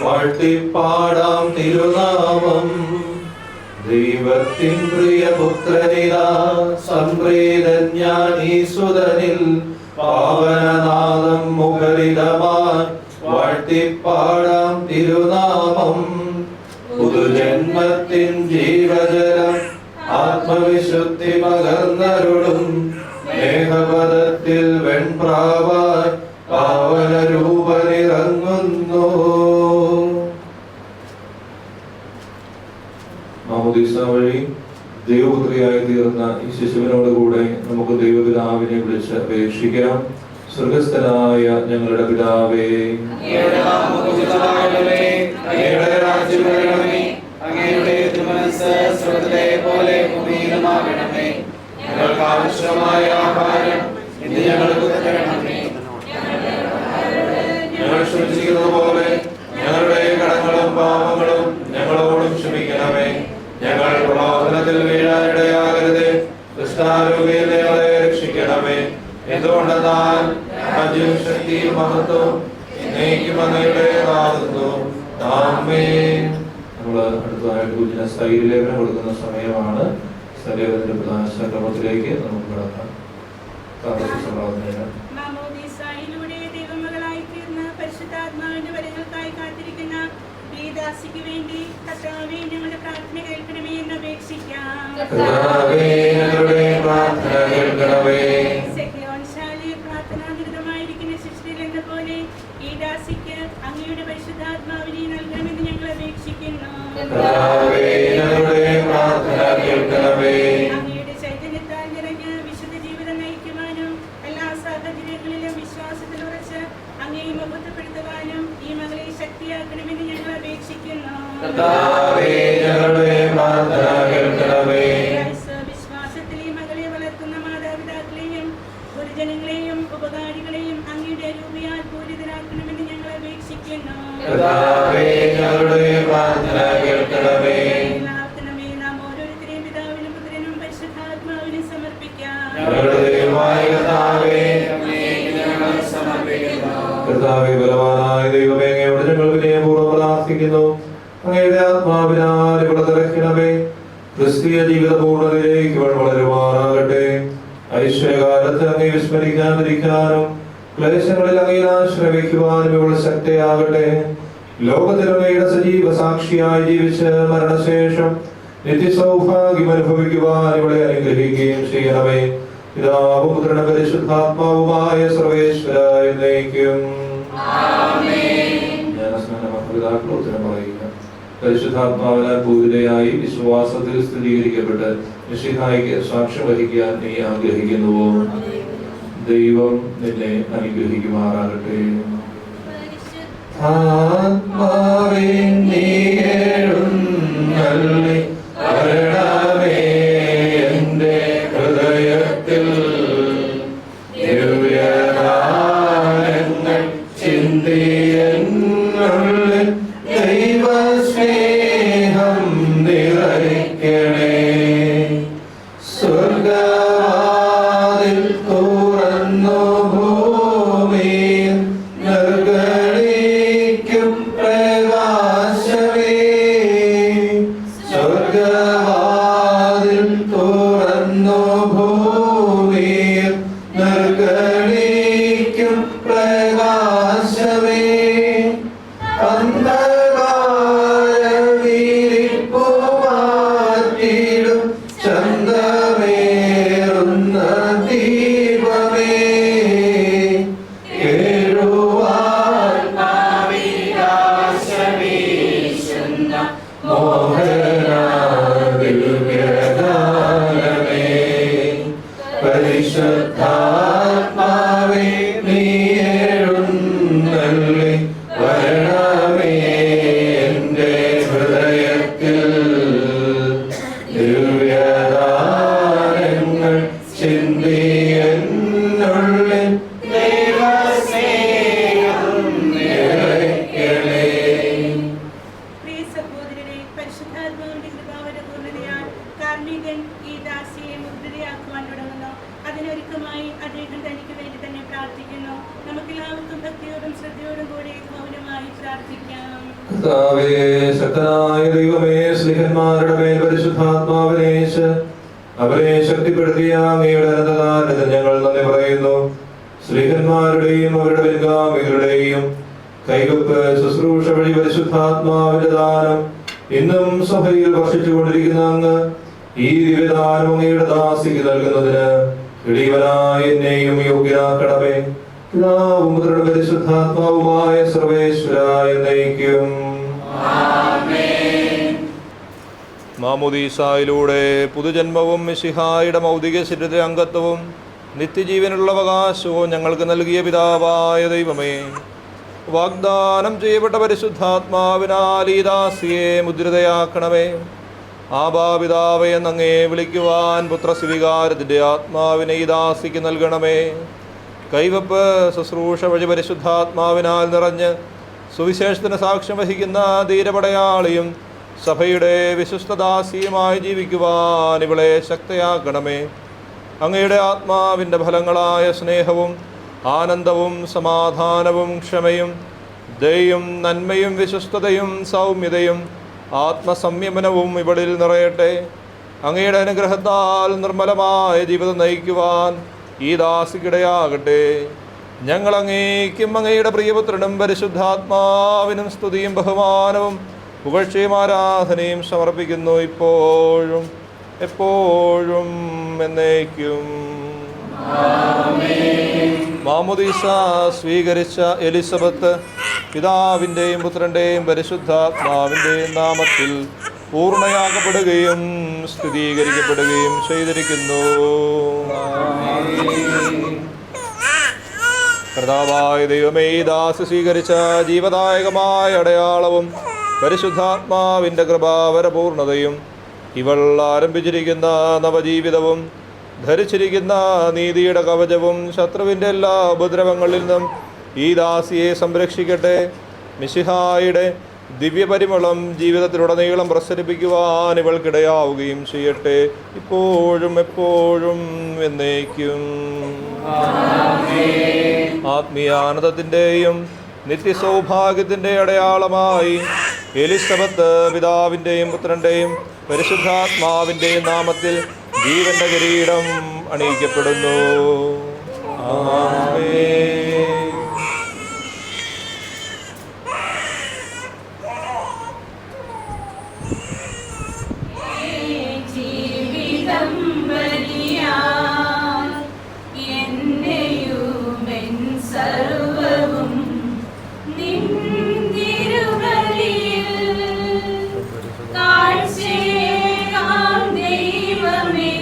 വാഴ്ത്തിപ്പാടാം തിരുനാമം. ദൈവത്തിൻ പ്രിയപുത്രനിതാ സംപ്രീതൻ ഞാൻ ഈസുതനിൽ. പാവനനാദം മുഖരിതമായി വാഴ്ത്തിപ്പാടാം തിരുനാമം. പുതുജന്മത്തിൻ ജീവജലം ആത്മവിശുദ്ധി പകർന്നരുളും. മേഘപദത്തിൽ വെൺപ്രാവായി പാവന രൂപനിറങ്ങുന്നു. മാമോദീസ വഴി ദൈവപുത്രിയായി തീർന്ന ഈ ശിശുവിനോട് കൂടെ നമുക്ക് ദൈവപിതാവിനെ വിളിച്ച് അപേക്ഷിക്കാം. സ്വർഗസ്ഥനായ ഞങ്ങളുടെ പിതാവേ, അങ്ങയുടെ തിരുമനസ്സ് സ്വർഗ്ഗത്തിലെ പോലെ ഭൂമിയിലുമാകണമേ. ഞങ്ങൾക്ക് ആവശ്യമായ ആഹാരം ഇന്ന് ഞങ്ങൾക്ക് തരണമേ. ഞങ്ങൾ ക്ഷമിച്ചിരിക്കുന്നത് പോലെ ഞങ്ങളുടെ കടങ്ങളും പാപങ്ങളും ഞങ്ങളോടും ക്ഷമിക്കണമേ. ഞങ്ങൾ പ്രലോഭനത്തിൽ വീഴാനിടയാകരുതേ, ദുഷ്ടാരൂപിയിൽ ഞങ്ങളെ രക്ഷിക്കണമേ. എന്തുകൊണ്ടെന്നാൽ രാജ്യവും ശക്തിയും മഹത്വവും എന്നേക്കും അങ്ങയുടേതാകുന്നു. ആമേൻ. നമ്മൾ അടുത്തതായിട്ട് കുഞ്ഞിന് സ്ഥൈര്യലേഖനം കൊടുക്കുന്ന സമയമാണ്. സ്ഥൈര്യത്തിന്റെ പ്രധാന ക്രമത്തിലേക്ക് നമുക്ക് കടക്കാം. മാമോദീസായിലൂടെ ദൈവമകളായി തീർന്ന പരിശുദ്ധാത്മാവിന്റെ വരങ്ങൾക്കായി കാത്തിരിക്കുന്ന ഈ ദാസിക്ക് വേണ്ടി കർത്താവേ ഞങ്ങളുടെ പ്രാർത്ഥന കേൾക്കണമേ എന്ന് അപേക്ഷിക്കാം. പ്രാർത്ഥനാനിരതമായിരിക്കുന്ന ശിശുരിൽ എന്ന പോലെ ഈ ദാസിക്ക് അങ്ങയുടെ പരിശുദ്ധാത്മാവിനെ നൽകണമെന്ന് ഞങ്ങൾ അപേക്ഷിക്കുന്നു. അങ്ങയുടെ ചൈതന്യത്താൽ നിറഞ്ഞ് വിശുദ്ധ ജീവിതം നയിക്കുവാനും എല്ലാ സാഹചര്യങ്ങളിലും വിശ്വാസത്തിൽ ഉറച്ച് അങ്ങയെ മഹത്വപ്പെടുത്തുവാനും ഈ മകളെ ശക്തിയാക്കണമെന്ന് ഞങ്ങൾ അപേക്ഷിക്കുന്നു. വിശ്വാസത്തിൽ ഈ മകളെ വളർത്തുന്ന മാതാപിതാക്കളെയും ഗുരുജനങ്ങളെയും ഉപകാരികളെയും അങ്ങയുടെ അരൂപിയാൽ പൂരിതരാക്കണമെന്ന് ഞങ്ങൾ അപേക്ഷിക്കുന്നു. നാം ഓരോരുത്തരെയും പിതാവിനും പുത്രനും പരിശുദ്ധാത്മാവിനും സമർപ്പിക്കാം. കർത്താവേ, ബലവാനായ ദൈവമേ, അങ്ങയോട് ഞങ്ങൾ വിനയപൂർവ്വം പ്രാർത്ഥിക്കുന്നു. അങ്ങയുടെ ആത്മാവിനാൽ ഇവളെ നിറയ്ക്കണമേ. ക്രിസ്തീയ ജീവിത പൂർണ്ണതയിലേക്ക് ഇവൾ വളരുവാനാകട്ടെ. ഐശ്വര്യകാലത്ത് അങ്ങേ വിസ്മരിക്കാതിരിക്കാനും ക്ലേശങ്ങളിൽ അങ്ങയിൽ ആശ്രയിക്കുവാനും ഇവൾ ശക്തിയാകട്ടെ. ലോകത്തിലങ്ങയുടെ സജീവ സാക്ഷിയായി ജീവിച്ച് മരണശേഷം നിത്യസൗഭാഗ്യം അനുഭവിക്കുവാൻ ഇവളെ അനുഗ്രഹിക്കുകയും ചെയ്യണമേ. പിതാവും പുത്രനും പരിശുദ്ധാത്മാവുമായ സർവേശ്വര എന്നേക്കും. ജ്ഞാനസ്നാനമാതാക്കളോത്തരം പറയുക. പരിശുദ്ധാത്മാവിനാൽ പൂരിതയായി വിശ്വാസത്തിൽ സ്ഥിരീകരിക്കപ്പെട്ട് മിശിഹായിക്ക് സാക്ഷ്യം വഹിക്കാൻ നീ ആഗ്രഹിക്കുന്നുവോ? ദൈവം നിന്നെ അനുഗ്രഹിക്കുമാറാകട്ടെ. ആത്മാവേ നീ എഴുന്നള്ളി വരണമേ എൻ്റെ ഹൃദയത്തിൽ. ദിവ്യദാനങ്ങൾ ചിന്തി എന്നുള്ളിൽ ദൈവസ്നേഹം നിറയ്ക്കണേ. സ്വർഗവാതിൽ തുറന്നു ഭൂമിയിൽ നിർഗളിക്കും പ്രകാശമേ. സ്വർഗവാതിൽ തുറന്നു ഭൂമിയിൽ നിർഗളിക്കും പ്രകാശമേ. അന്ധകാരവിരിപ്പു മാറ്റിടും ചന്തമേറുന്ന ദീപമേ. പരിശുദ്ധാത്മാവേ നീ എഴുന്നള്ളി വരണമേ എൻ്റെ ഹൃദയത്തിൽ. ദിവ്യദാനങ്ങൾ ചിന്തി എന്നുള്ളിൽ ദൈവസ്നേഹം നിറയ്ക്കണേ. പ്രിയ സഹോദരരെ, പരിശുദ്ധാത്മാവിന്റെ കൃപാവര പൂർണ്ണതയാൽ കാർമികൻ ഈ ദാസിയെ മുദ്രയാക്കുവാൻ തുടങ്ങുന്നു. അതിനൊരുക്കമായി അദ്ദേഹം തനിക്ക് വേണ്ടി തന്നെ പ്രാർത്ഥിക്കുന്നു. നമുക്കെല്ലാവർക്കും ഭക്തിയോടും ശ്രദ്ധയോടും കൂടി മൗനമായി പ്രാർത്ഥിക്കാം. കർത്താവേ, ശക്തനായ ദൈവമേ, സ്ലിഹന്മാരുടെ മേൽ പരിശുദ്ധാത്മാവിനെ അവരെ ശക്തിപ്പെടുത്തിയ അങ്ങയുടെ അനന്തദാനത്തിന് ഞങ്ങൾ നന്ദി പറയുന്നു. സ്ലിഹന്മാരുടെയും അവരുടെ പിൻഗാമികളുടെയും കൈവപ്പ് ശുശ്രൂഷ വഴി പരിശുദ്ധാത്മാവിന്റെ ദാനം ഇന്നും സഭയിൽ ഭക്ഷിച്ചുകൊണ്ടിരിക്കുന്ന അങ്ങ് ഈ ദിവ്യദാനം അങ്ങയുടെ ദാസിക്ക് നൽകുന്നതിന് എളിയവനായ എന്നെയും യോഗ്യനാക്കണമേ. പിതാവും പുത്രനും പരിശുദ്ധാത്മാവുമായ സർവേശ്വര എന്നേക്കും. മാമോദീസായിലൂടെ പുതുജന്മവും മിശിഹായുടെ മൗതിക ശരീരത്തിലെ അംഗത്വവും നിത്യജീവനുള്ള അവകാശവും ഞങ്ങൾക്ക് നൽകിയ പിതാവായ ദൈവമേ, വാഗ്ദാനം ചെയ്യപ്പെട്ട പരിശുദ്ധാത്മാവിനാൽ ഈ ദാസിയെ മുദ്രിതയാക്കണമേ. ആബാപിതാവേ എന്നങ്ങേ വിളിക്കുവാൻ പുത്രസ്വീകാരത്തിൻ്റെ ആത്മാവിനെ ഈ ദാസിക്ക് നൽകണമേ. കൈവപ്പ് ശുശ്രൂഷ വഴി പരിശുദ്ധാത്മാവിനാൽ നിറഞ്ഞ് സുവിശേഷത്തിന് സാക്ഷ്യം വഹിക്കുന്ന ധീരപടയാളിയും സഭയുടെ വിശുദ്ധദാസിയുമായി ജീവിക്കുവാൻ ഇവളെ ശക്തയാക്കണമേ. അങ്ങയുടെ ആത്മാവിൻ്റെ ഫലങ്ങളായ സ്നേഹവും ആനന്ദവും സമാധാനവും ക്ഷമയും ദയയും നന്മയും വിശ്വസ്തതയും സൗമ്യതയും ആത്മസംയമനവും ഇവളിൽ നിറയട്ടെ. അങ്ങയുടെ അനുഗ്രഹത്താൽ നിർമ്മലമായ ജീവിതം നയിക്കുവാൻ ഈ ദാസിക്കിടയാകട്ടെ. ഞങ്ങൾ അങ്ങേക്കും അങ്ങയുടെ പ്രിയപുത്രനും പരിശുദ്ധാത്മാവിനും സ്തുതിയും ബഹുമാനവും പുകഴ്ചയും ആരാധനയും സമർപ്പിക്കുന്നു, ഇപ്പോഴും എപ്പോഴും എന്നേക്കും. മാമോദീസ സ്വീകരിച്ച എലിസബത്ത് പിതാവിൻ്റെയും പുത്രൻ്റെയും പരിശുദ്ധാത്മാവിൻ്റെയും നാമത്തിൽ പൂർണ്ണയാക്കപ്പെടുകയും സ്ഥിരീകരിക്കപ്പെടുകയും ചെയ്തിരിക്കുന്നു. കർത്താവായ ദൈവമേ, ഈ ദാസി സ്വീകരിച്ച ജീവദായകമായ അടയാളവും പരിശുദ്ധാത്മാവിൻ്റെ കൃപാവരപൂർണതയും ഇവൾ ആരംഭിച്ചിരിക്കുന്ന നവജീവിതവും ധരിച്ചിരിക്കുന്ന നീതിയുടെ കവചവും ശത്രുവിൻ്റെ എല്ലാ ഉപദ്രവങ്ങളിൽ നിന്നും ഈ ദാസിയെ സംരക്ഷിക്കട്ടെ. മിശിഹായുടെ ദിവ്യപരിമളം ജീവിതത്തിലുടനീളം പ്രസരിപ്പിക്കുവാൻ ഇവൾക്കിടയാവുകയും ചെയ്യട്ടെ, ഇപ്പോഴും എപ്പോഴും എന്നേക്കും. ആത്മീയാനന്ദത്തിൻ്റെയും നിത്യസൗഭാഗ്യത്തിൻ്റെ അടയാളമായി എലിസബത്ത് പിതാവിൻ്റെയും പുത്രൻ്റെയും പരിശുദ്ധാത്മാവിൻ്റെയും നാമത്തിൽ ജീവന്റെ കിരീടം അണിയിക്കപ്പെടുന്നു. ആമേൻ. ജീവിതം എന്നെയുമെൻ സർവവും നിൻ തിരുബലിയിൽ കാഴ്ചയേകാം ദൈവമേ.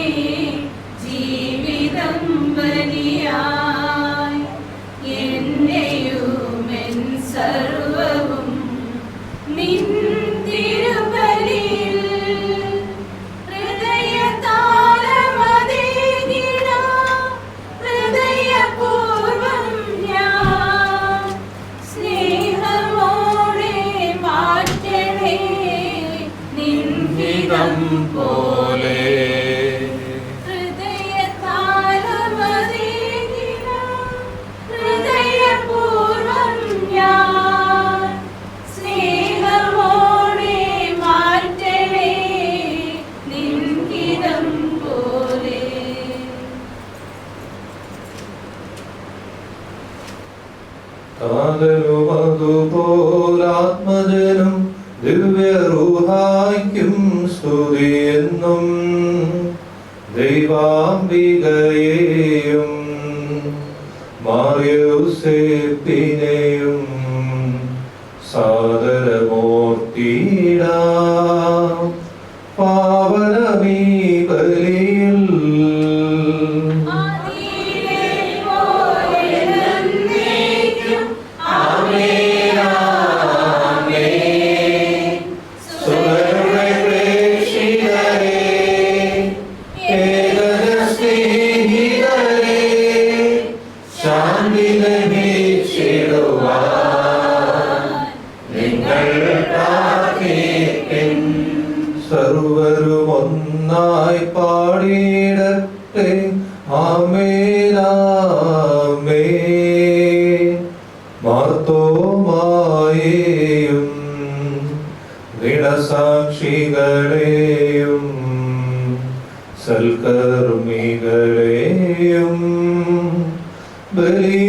ജീവിതം ബലിയായി എന്നെയുമെൻ സർവവും നിൻ തിരുബലിയിൽ ഹൃദയപൂർവം ഞാൻ സ്നേഹമോടെ മാറ്റണേ നിൻ ഹിതം പോലെ. ഹൃദയപൂർവം ഞാൻ സ്നേഹമോടെ മാറ്റണേ നിൻ ഹിതം പോലെ. അതുപോലാത്മജനും ദിവ്യറൂഹായ്ക്കും സ്തുതിയെന്നും ദൈവാംബികയെയും മാറിയൂസേപ്പിനെയും സാദരമൂർത്തിയിടാം പാവനമീ ബലിയിൽ. സർവരും ഒന്നായി പാടിയിടട്ടെ ആമേൻ ആമേൻ. മാർത്തോമായെയും ദൃഢസാക്ഷികളെയും സൽക്കർമ്മികളെയും ബലിയിലോർത്തിടാം.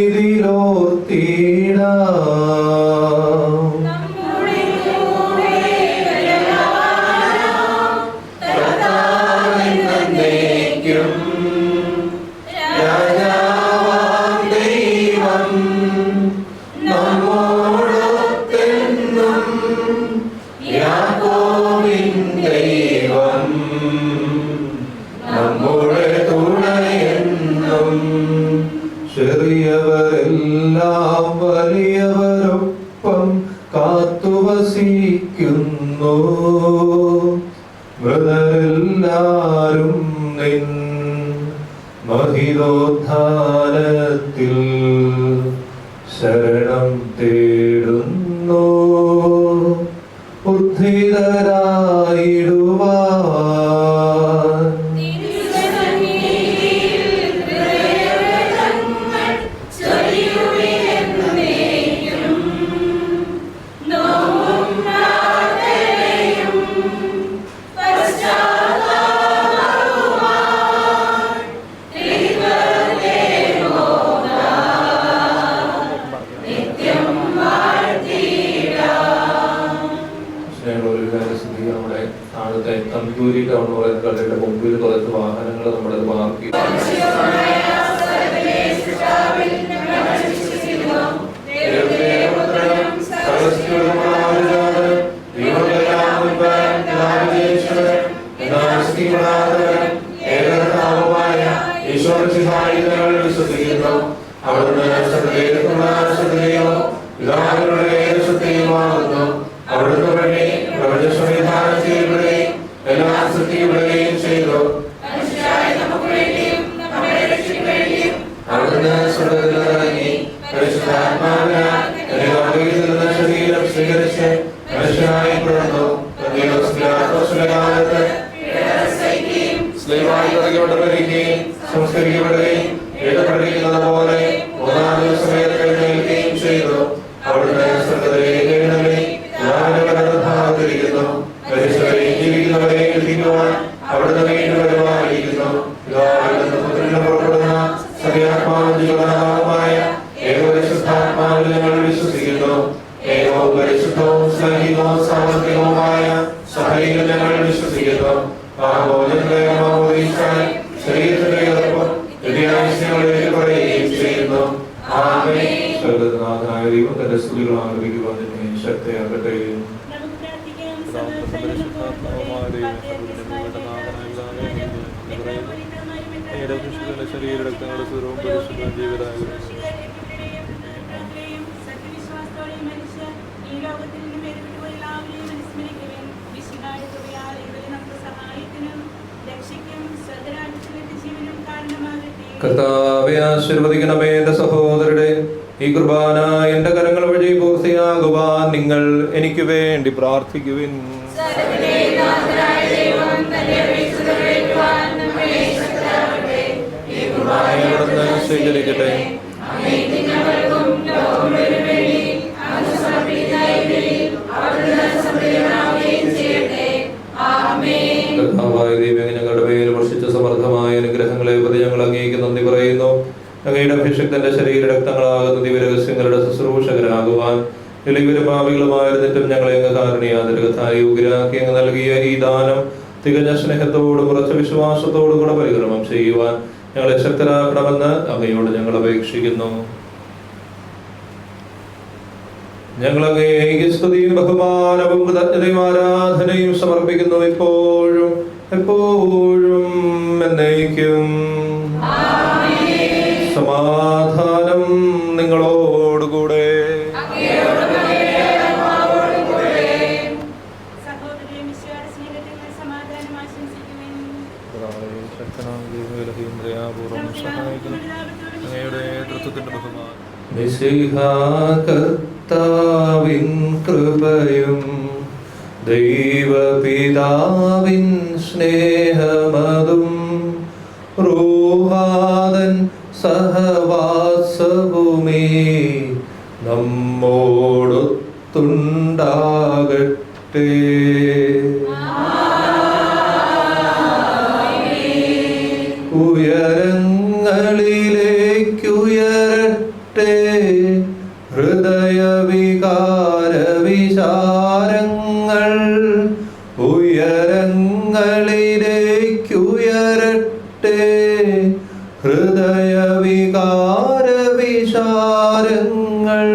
രാജാവാം ദൈവം നമ്മോടൊത്തെന്നും യാക്കോബിൻ ദൈവം നമ്മുടെ തുണയെന്നും. ചെറിയവരെല്ലാം വലിയവരൊപ്പം കാത്തുവസിക്കുന്നു. മൃതരെല്ലാരും നിൻ മഹിതോത്ഥാനത്തിൽ ശരണം തേടുന്നു. ഉദ്ധിതരായിടുവാൻ നമ്മുടെ നാളത്തെ തന്തൂരി ടൗൺ പറയുന്ന കടയുടെ മുമ്പിൽ കുറച്ച് വാഹനങ്ങൾ നമ്മുടെ പാർക്ക് വിശ്വസിക്കുന്നു. അവിടുന്ന് സത്യമാകുന്നു. അവിടുന്ന് വഴി പ്രപഞ്ച സംവിധാനം ചെയ്യപ്പെടുകയും എല്ലാ സൃഷ്ടിക്കപ്പെടുകയും ചെയ്തു. അവിടുന്ന് സ്വർഗ്ഗത്തിലിറങ്ങി പരിശുദ്ധാത്മാവിനാൽ ശരീരം സ്വീകരിച്ച് മനുഷ്യനായി പിറന്നു. കാലത്ത് സ്ലീവായി തുടങ്ങിയപ്പെടുകയും സംസ്കരിക്കപ്പെടുകയും എഴുതപ്പെട്ടിരിക്കുന്നത് പോലെ മൂന്നാം ദിവസം എഴുന്നേൽക്കുകയും ചെയ്തു. മരിച്ചവരെയും ജീവിക്കുന്നവരെയും രക്ഷിക്കുവാൻ അവിടുന്ന് വീണ്ടും വരുവാനിരിക്കുന്നു. പിതാവിൽ നിന്ന് പുത്രനിൽ പുറപ്പെടുന്ന സത്യാത്മാവും ജീവനാത്മാവുമായ ഏകപരിശുദ്ധാത്മാവിൽ ഞങ്ങൾ വിശ്വസിക്കുന്നു. ഏകവും പരിശുദ്ധവും സ്നേഹികവും സാമർത്ഥ്യവുമായ സഭയിൽ ഞങ്ങൾ വിശ്വസിക്കുന്നു. ശരീരത്തിന്റെ ഉയർപ്പും ദിവ്യാവശ്യങ്ങളെ പറയുകയും ചെയ്യുന്നു. ആമേൻ. സർവ്വനാഥനായ ദൈവം തന്റെ സ്തുതികൾ ആലപിക്കുവാൻ തന്നെ ശക്തിയാകട്ടെ. ശരീരരക്തങ്ങളുടെ സ്വരവും പരിശുദ്ധ ജീവിതം കർത്താവെ ആശീർവദിക്കണമേ. എന്റെ സഹോദരരെ, ഈ കുർബാന എന്റെ കരങ്ങൾ വഴി പൂർത്തിയാകുവാൻ നിങ്ങൾ എനിക്ക് വേണ്ടി പ്രാർത്ഥിക്കുവിൻ. സ്വീകരിക്കട്ടെ. കർത്താവായ ദൈവമേ, ഞങ്ങളുടെ മേൽ വർഷിച്ച സമർത്ഥമായ അനുഗ്രഹങ്ങളെ പ്രതി ഞങ്ങൾ അങ്ങേക്ക് നന്ദി പറയുന്നു. അങ്ങയുടെ അഭിഷിക്തന്റെ ശരീരരക്തങ്ങളാകുന്ന ദിവ്യരഹസ്യങ്ങളുടെ ശുശ്രൂഷകരാകുവാൻ എളിവരും ഭാവികളുമായിരുന്നിട്ടും ഞങ്ങളെ അങ്ങ് കാരുണ്യാതിരകത്തായി യോഗ്യരാക്കി അങ്ങ് നൽകിയ ഈ ദാനം തികഞ്ഞ സ്നേഹത്തോടും ഉറച്ച വിശ്വാസത്തോടും കൂടെ പരിക്രമം ചെയ്യുവാൻ ഞങ്ങളെ ശക്തരാക്കണമെന്ന് അങ്ങയോട് ഞങ്ങൾ അപേക്ഷിക്കുന്നു. ഞങ്ങൾ അങ്ങേക്ക് സ്തുതിയും ബഹുമാനവും കൃതജ്ഞതയും ആരാധനയും സമർപ്പിക്കുന്നു, ഇപ്പോഴും എപ്പോഴും എന്നേക്കും. സമാധാനം നിങ്ങളോടുകൂടെ. അങ്ങയുടെ തൃത്വത്തിന്റെ ബഹുമാനം കർത്താവിൻ കൃപയും ദൈവപിതാവിൻ സ്നേഹമതും റൂഹാദൻ സഹവാസവുമേ നമ്മോടൊത്തുണ്ടാകട്ടെ. ഉയരങ്ങളിലേക്കുയരട്ടെ ഹൃദയവികാര വിചാരങ്ങൾ, ഉയരങ്ങളിലേക്കുയരട്ടെ ഹൃദയവികാര വിചാരങ്ങൾ.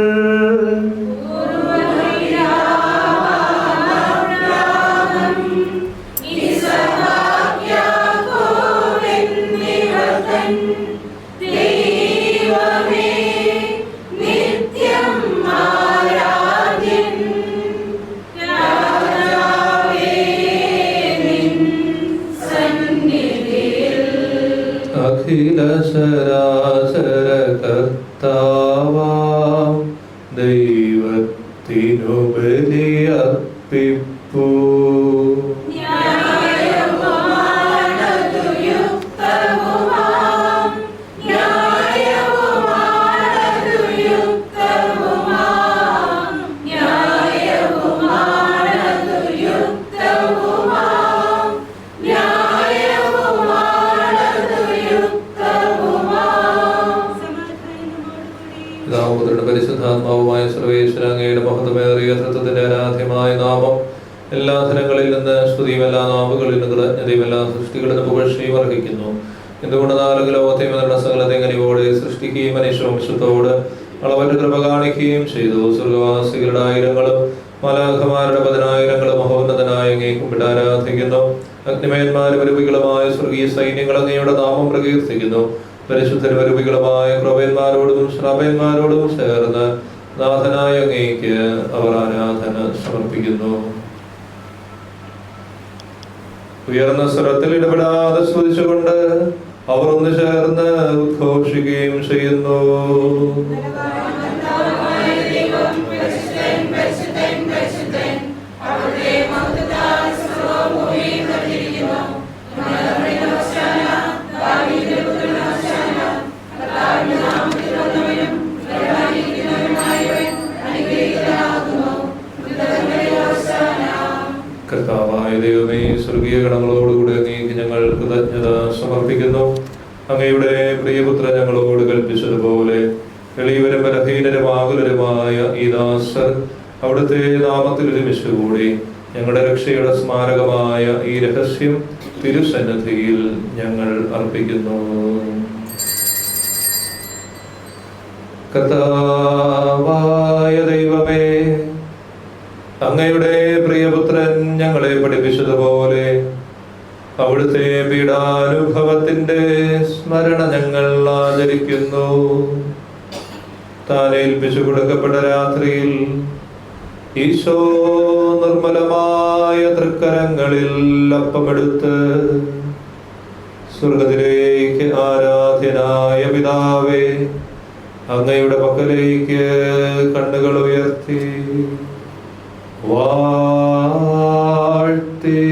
അഖില സരാസര കർത്താവാം ദൈവത്തിനു ബലിയർപ്പിപ്പൂ. പരിശുദ്ധാത്മാവുമായ സർവേശ്വര അങ്ങയുടെ മഹത്വമേറിയ തത്വത്തിന്റെ ആരാധ്യമായ നാമം എല്ലാ ധനങ്ങളിൽ നിന്ന് സ്തുതിയും എല്ലാ നാവുകളിൽ നിന്ന് കൃതജ്ഞതയും എല്ലാ സൃഷ്ടികളിൽ നിന്ന് പുകഴ്ചയും അർഹിക്കുന്നു. എന്തുകൊണ്ട് നാല് ലോകത്തെയും എന്നുള്ള സകലത്തെ കനിവോടെ സൃഷ്ടിക്കുകയും മനുഷ്യവംശത്തോട് അളവറ്റ് കൃപ കാണിക്കുകയും ചെയ്തു. സ്വർഗവാസികളുടെ ആയിരങ്ങളും മലാഖമാരുടെ 10,000 മഹോന്നതനായ അങ്ങേ കുമ്പിട്ട് ആരാധിക്കുന്നു. അഗ്നിമയന്മാരും രൂപികളുമായ സ്വർഗീയ സൈന്യങ്ങൾ അങ്ങയുടെ നാമം പ്രകീർത്തിക്കുന്നു. പരിശുദ്ധരൂപികളുമായ ക്രൗവ്യന്മാരോടും ശ്രാവ്യന്മാരോടും ചേർന്ന് നാഥനായ അങ്ങേക്ക് അവർ ആരാധന സമർപ്പിക്കുന്നു. ഉയർന്ന സ്വരത്തിൽ ഇടപെടാതെ സ്തുതിച്ചുകൊണ്ട് അവർ ഒന്ന് ചേർന്ന് ഉദ്ഘോഷിക്കുകയും ചെയ്യുന്നു. കർത്താവായ ദൈവമേ, സ്വർഗീയ ഗണങ്ങളോടുകൂടി അങ്ങേക്ക് ഞങ്ങൾ കൃതജ്ഞത സമർപ്പിക്കുന്നു. അങ്ങയുടെ പ്രിയപുത്രൻ ഞങ്ങളോട് കൽപ്പിച്ചതുപോലെ എളിയവരും ബലഹീനരും ആകുലരുമായ ഈ ദാസർ അവിടുത്തെ നാമത്തിൽ ഒരുമിച്ചുകൂടി ഞങ്ങളുടെ രക്ഷയുടെ സ്മാരകമായ ഈ രഹസ്യം തിരുസന്നിധിയിൽ ഞങ്ങൾ അർപ്പിക്കുന്നു. കർത്താവായ ദൈവമേ, അങ്ങയുടെ പ്രിയപുത്രൻ ഞങ്ങളെ പഠിപ്പിച്ചതുപോലെ അവിടുത്തെ പീഡാനുഭവത്തിന്റെ സ്മരണ ഞങ്ങൾ ആചരിക്കുന്നു. താൻ ഏൽപ്പിച്ചു കൊടുക്കപ്പെട്ട രാത്രിയിൽ ഈശോ നിർമ്മലമായ തൃക്കരങ്ങളിൽ അപ്പമെടുത്ത് സ്വർഗത്തിലേക്ക് ആരാധ്യനായ പിതാവേ, അങ്ങയുടെ പക്കലേക്ക് കണ്ണുകൾ ഉയർത്തി വാഴ്ത്തി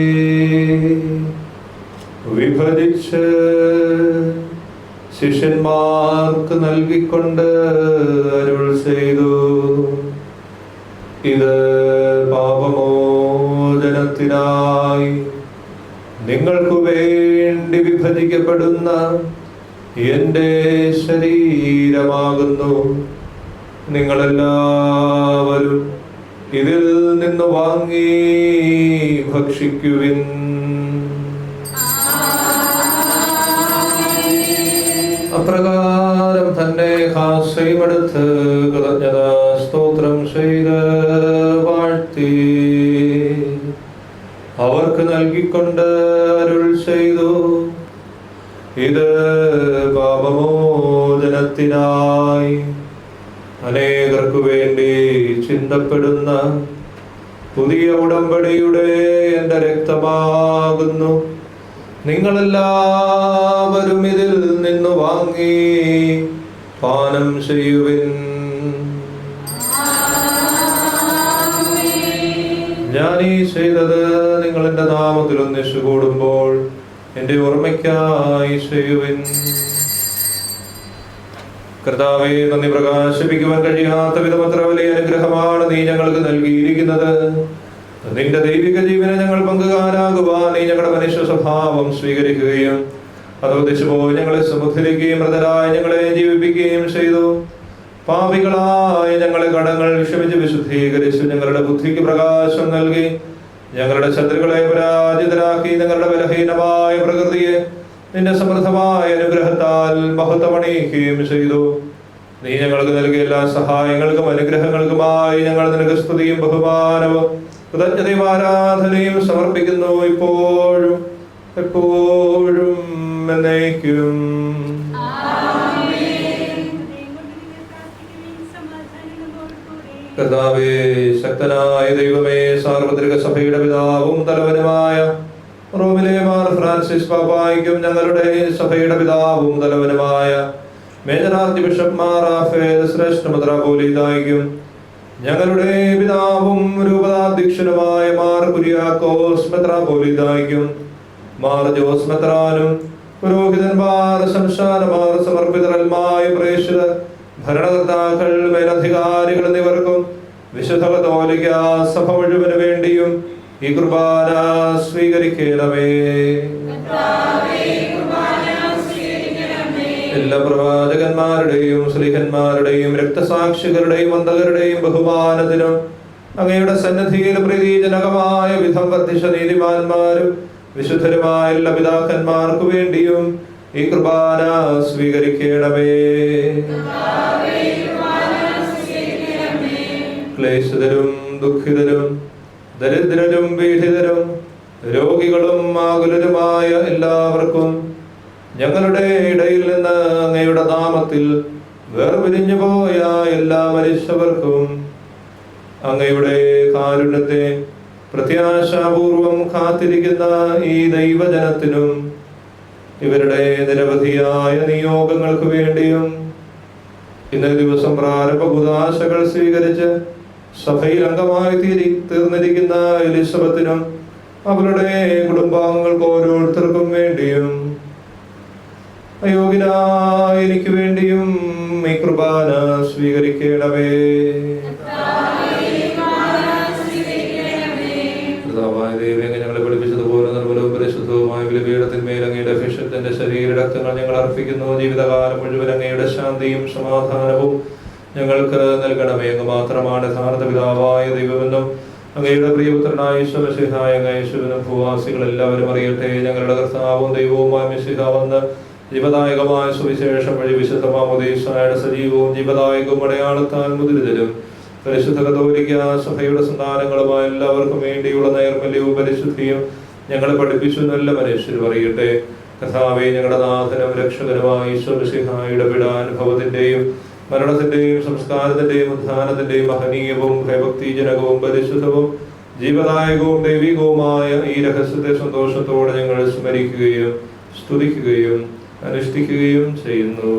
വിഭജിച്ച് ശിഷ്യന്മാർക്ക് നൽകിക്കൊണ്ട് അരുൾ ചെയ്തു: ഇത് പാപമോചനത്തിനായി നിങ്ങൾക്കു വേണ്ടി വിഭജിക്കപ്പെടുന്ന എന്റെ ശരീരമാകുന്നു. നിങ്ങളെല്ലാവരും ഇതിൽ നിന്ന് വാങ്ങി ഭക്ഷിക്കുവിൻ. അപ്രകാരം തന്നെ ഹാസ്യമെടുത്ത് കൃതജ്ഞതാ സ്തോത്രം ചെയ്ത് വാഴ്ത്തി അവർക്ക് നൽകിക്കൊണ്ട് അരുൾ ചെയ്തു: ഇത് പാപമോചനത്തിനായി അനേകർക്കു വേണ്ടി ചിന്തപ്പെടുന്ന പുതിയ ഉടമ്പടിയുടെ എന്റെ രക്തമാകുന്നു. നിങ്ങളെല്ലാവരും ഇതിൽ നിന്ന് വാങ്ങി പാനം ചെയ്യുവിൻ. ഞാൻ ഈ ചെയ്തത് നിങ്ങൾ എന്റെ നാമത്തിൽ ഒന്നിച്ചു കൂടുമ്പോൾ എന്റെ ഓർമ്മയ്ക്കായി ചെയ്യുവിൻ. കർത്താവേ, നന്ദി പ്രകാശിപ്പിക്കുവാൻ കഴിയാത്ത വിധം അത്ര വലിയ അനുഗ്രഹമാണ് നീ ഞങ്ങൾക്ക് നൽകിയിരിക്കുന്നത്. നിന്റെ ദൈവിക ജീവനെ ഞങ്ങൾ പങ്കുകാരാകുവാൻ നീ ഞങ്ങളുടെ മനുഷ്യ സ്വഭാവം സ്വീകരിക്കുകയും അതോദിച്ചു പോയി ഞങ്ങളെ സമുദ്രിക്കുകയും മൃതരായി ഞങ്ങളെ ജീവിപ്പിക്കുകയും ചെയ്തു. പാപികളായ ഞങ്ങളെ കടങ്ങൾ ക്ഷമിച്ച് വിശുദ്ധീകരിച്ചു ഞങ്ങളുടെ ബുദ്ധിക്ക് പ്രകാശം നൽകി ഞങ്ങളുടെ ശത്രുക്കളെ പരാജിതരാക്കി ഞങ്ങളുടെ ബലഹീനമായ പ്രകൃതിയെ നിന്റെ സമൃദ്ധമായ അനുഗ്രഹത്താൽ മഹത്വമണിയിക്കുകയും ചെയ്തു. നീ ഞങ്ങൾക്ക് നൽകിയ എല്ലാ സഹായങ്ങൾക്കും അനുഗ്രഹങ്ങൾക്കുമായി ഞങ്ങൾ നിനക്ക് സ്തുതിയും ബഹുമാനവും കൃതജ്ഞതയും ആരാധനയും സമർപ്പിക്കുന്നു, ഇപ്പോഴും എപ്പോഴും എന്നേക്കും. കർത്താവേ, ശക്തനായ ദൈവമേ, സാർവത്രിക സഭയുടെ പിതാവും തലവനുമായ റോമിലെ മാർ ഫ്രാൻസിസ് പാപ്പായ്ക്കും ഞങ്ങളുടെ സഭയുടെ പിതാവും തലവനുമായ major archbishop Mar Raphael ശ്രേഷ്ഠ മെത്രാപ്പോലീത്തായ്ക്കും ഞങ്ങളുടെ പിതാവും രൂപതാധ്യക്ഷനുമായ മാർ കുര്യാക്കോസ് മെത്രാപ്പോലീത്തായ്ക്കും മാർ ജോസ് മെത്രാനും പുരോഹിതന്മാർ, സംസ്ഥാനമാർ, സമർപ്പിതരന്മായ പ്രേക്ഷിതർ, ഭരണകർത്താക്കൾ, മേലധികാരികൾ എന്നിവർക്കും വിശുദ്ധ കത്തോലിക്ക സഭ മുഴുവന് വേണ്ടിയും ഈ കുർബാന സ്വീകരിക്കണമേ. എല്ലാ പ്രവാചകന്മാരുടെയും ശ്ലീഹന്മാരുടെയും രക്തസാക്ഷികളുടെയും വന്ദകരുടെയും ബഹുമാനത്തിനും അങ്ങയുടെ സന്നിധിയിൽ പ്രീതിജനകമായ വിധം വർദ്ധിച്ച നീതിമാന്മാരും വിശുദ്ധരുമായ എല്ലാ പിതാക്കന്മാർക്കു വേണ്ടിയും ഈ കുർബാന സ്വീകരിക്കണമേ. ക്ലേശിതരും ദുഃഖിതരും ദരിദ്രരും പീഡിതരും രോഗികളും ആകുലരുമായ എല്ലാവർക്കും ഞങ്ങളുടെ ഇടയിൽ നിന്ന് അങ്ങയുടെ നാമത്തിൽ വേർപിരിഞ്ഞു പോയ എല്ലാ മനുഷ്യർക്കും അങ്ങയുടെ കാരുണ്യത്തെ പ്രത്യാശാപൂർവം കാത്തിരിക്കുന്ന ഈ ദൈവജനത്തിനും ഇവരുടെ നിരവധിയായ നിയോഗങ്ങൾക്ക് വേണ്ടിയും ഇന്നേ ദിവസം പ്രാരംഭ കുദാശകൾ സ്വീകരിച്ച് സഭയിൽ അംഗമായി തീർന്നിരിക്കുന്ന എലിസബത്തിനും അവരുടെ കുടുംബാംഗങ്ങൾക്ക് ഓരോരുത്തർക്കും വേണ്ടിയും അയോഗ്യനായ എനിക്ക് വേണ്ടിയും ഈ കുർബാന സ്വീകരിക്കണമേ. കർത്താവായ ദൈവമേ, ഞങ്ങളെ പഠിപ്പിച്ച വാഴ്ത്തങ്ങൾ ഞങ്ങൾ അർപ്പിക്കുന്നു. ജീവിതകാലം മുഴുവൻ അങ്ങയുടെ ശാന്തിയും സമാധാനവും ഞങ്ങൾക്ക് നൽകണമേ. അങ്ങ് മാത്രമാണ് യഥാർത്ഥ പിതാവായ ദൈവമെന്നും അങ്ങയുടെ പ്രിയപുത്രനായ ഈശോ മിശിഹായ യേശുവിനും ഭൂവാസികൾ എല്ലാവരും അറിയട്ടെ. ഞങ്ങളുടെ കർത്താവും ദൈവവുമായ മിശിഹ വന്ന് ജീവദായകമായ സുവിശേഷം വഴി വിശുദ്ധ മാമോദീസായുടെ സജീവവും ജീവദായകവും അടയാളത്താൽ മുദ്രിതരും പരിശുദ്ധ കത്തോലിക്ക സഭയുടെ സന്താനങ്ങളുമായ എല്ലാവർക്കും വേണ്ടിയുള്ള നൈർമല്യവും പരിശുദ്ധിയും ഞങ്ങളെ പഠിപ്പിച്ചു നല്ല മനുഷ്യരും അറിയട്ടെ. കർത്താവേ, ഞങ്ങളുടെ നാഥനും രക്ഷകനുമായ ഈശോ മിശിഹായുടെ പീഡാനുഭവത്തിന്റെയും മരണത്തിന്റെയും സംസ്കാരത്തിന്റെയും ഉത്ഥാനത്തിന്റെയും മഹനീയവും ഭയഭക്തിജനകവും പരിശുദ്ധവും ജീവദായകവും ദൈവികവുമായ ഈ രഹസ്യത്തെ സന്തോഷത്തോടെ ഞങ്ങൾ സ്മരിക്കുകയും സ്തുതിക്കുകയും അനുഷ്ഠിക്കുകയും ചെയ്യുന്നു.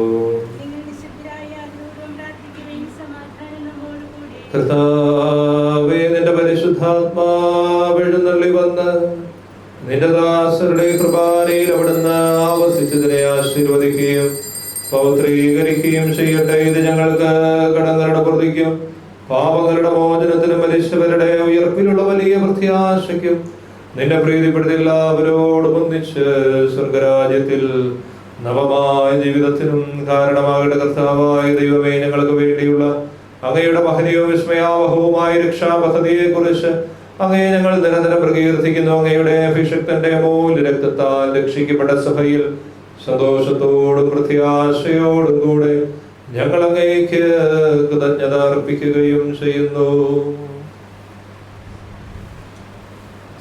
കർത്താവേ, നിന്റെ പരിശുദ്ധാത്മാവ് എഴുന്നള്ളി വന്ന് നിന്റെ ദാസരുടെ കൃപാനയിൽ അവിടുന്ന് ആവസിച്ചതിനെ ആശീർവദിക്കുകയും പൗത്രീകരിക്കുകയും ചെയ്യട്ടെ. ഇത് ഞങ്ങൾക്ക് കടങ്ങളുടെ പ്രതിക്കും പാപങ്ങളുടെ മോചനത്തിനും മരിച്ചവരുടെ ഉയർപ്പിലുള്ള വലിയ പ്രത്യാശയ്ക്കും നിന്നെ പ്രീതിപ്പെടുത്തി എല്ലാവരോടും ഒന്നിച്ച് സ്വർഗരാജ്യത്തിൽ നവമായ ജീവിതത്തിനും കാരണമാകട്ടെ. കർത്താവായ ദൈവമേ, ഞങ്ങൾക്ക് വേണ്ടിയുള്ള അങ്ങയുടെ മഹനീയവും വിസ്മയാവഹവുമായ രക്ഷാപദ്ധതിയെ കുറിച്ച് അങ്ങയെ ഞങ്ങൾ നിരന്തരം പ്രകീർത്തിക്കുന്നു. അങ്ങയുടെ അഭിഷിക്തന്റെ അമൂല്യ രക്തത്താൽ രക്ഷിക്കപ്പെട്ട സഭയിൽ സന്തോഷത്തോടും പ്രത്യാശയോടും കൂടെ ഞങ്ങൾ അങ്ങേക്ക് കൃതജ്ഞത അർപ്പിക്കുകയും ചെയ്യുന്നു.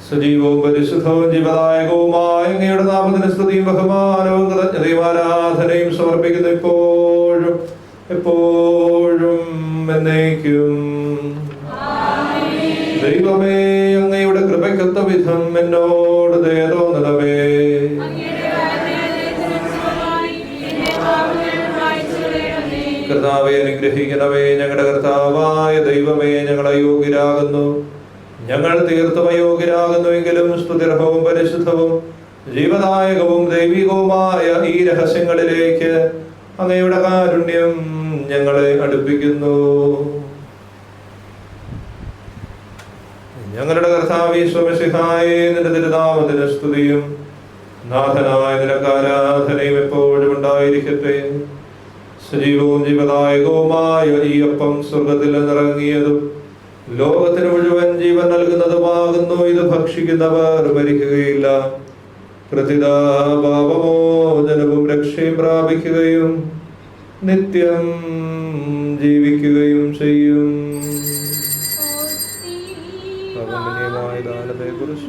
സജീവവും പരിശുദ്ധവും ജീവദായകവുമായ അങ്ങയുടെ നാമത്തിന് സ്തുതിയും ബഹുമാനവും കൃതജ്ഞതയും ആരാധനയും സമർപ്പിക്കുന്നു, ഇപ്പോഴും എപ്പോഴും എന്നേക്കും. ദൈവമേ, അങ്ങയുടെ കൃപയ്ക്കൊത്ത വിധം എന്നോട് ദയ തോന്നണമേ. കർത്താവെ, അനുഗ്രഹിക്കണമേ. ഞങ്ങളുടെ കർത്താവായ ദൈവമേ, ഞങ്ങൾ അയോഗ്യരാകുന്നു, ഞങ്ങൾ തീർത്തും അയോഗ്യരാകുന്നുവെങ്കിലും സ്തുതിർഹവും പരിശുദ്ധവും ജീവദായകവും ദൈവികവുമായ ഈ രഹസ്യങ്ങളിലേക്ക് അങ്ങയുടെ കാരുണ്യം ഞങ്ങളെ അടുപ്പിക്കുന്നു. ഞങ്ങളുടെ കർത്താവേ ഈശോ മിശിഹായേ, നിന്റെ തിരുനാമത്തിന് സ്തുതിയും നാഥനായ നിനക്ക് ആരാധനയും എപ്പോഴും ഉണ്ടായിരിക്കട്ടെ. സജീവവും ജീവദായകവുമായ ഈ അപ്പം സ്വർഗത്തിൽ നിന്നിറങ്ങിയതും ലോകത്തിന് മുഴുവൻ ജീവൻ നൽകുന്നതുമാകുന്നു. ഇത് ഭക്ഷിക്കുന്നവർ മരിക്കുകയില്ല, പ്രതിത പാപമോചനവും രക്ഷയും പ്രാപിക്കുകയും നിത്യം ജീവിക്കുകയും ചെയ്യും. ദാനത്തെ കുറിച്ച്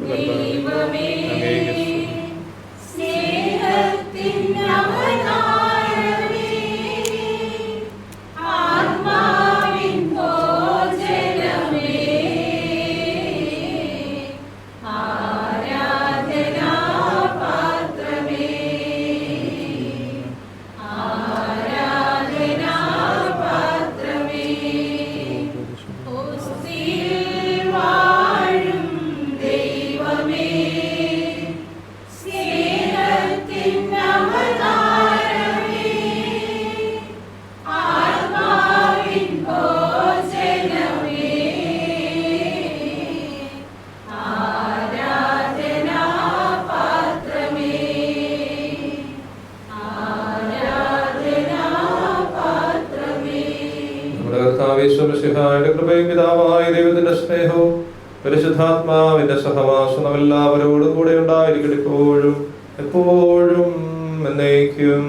കൃപയും പിതാവായ ദൈവത്തിന്റെ സ്നേഹവും പരിശുദ്ധാത്മാവിന്റെ സഹവാസവും എല്ലാവരോടും കൂടെ ഉണ്ടായിരിക്കട്ടെ, ഇപ്പോഴും എപ്പോഴും എന്നേക്കും.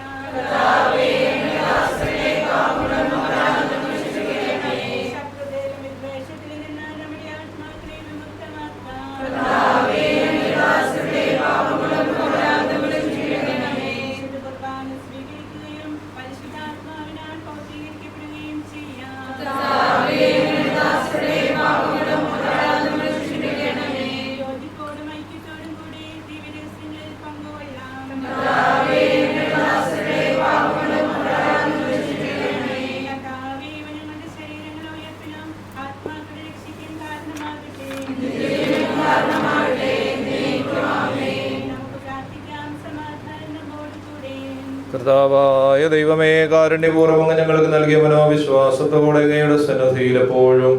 ും കർത്താവായ ദൈവമേ, കാരുണ്യപൂർവ്വം ഞങ്ങൾക്ക് നൽകിയ മനോവിശ്വാസത്തോടെ അങ്ങയുടെ സന്നദ്ധിയിൽ എപ്പോഴും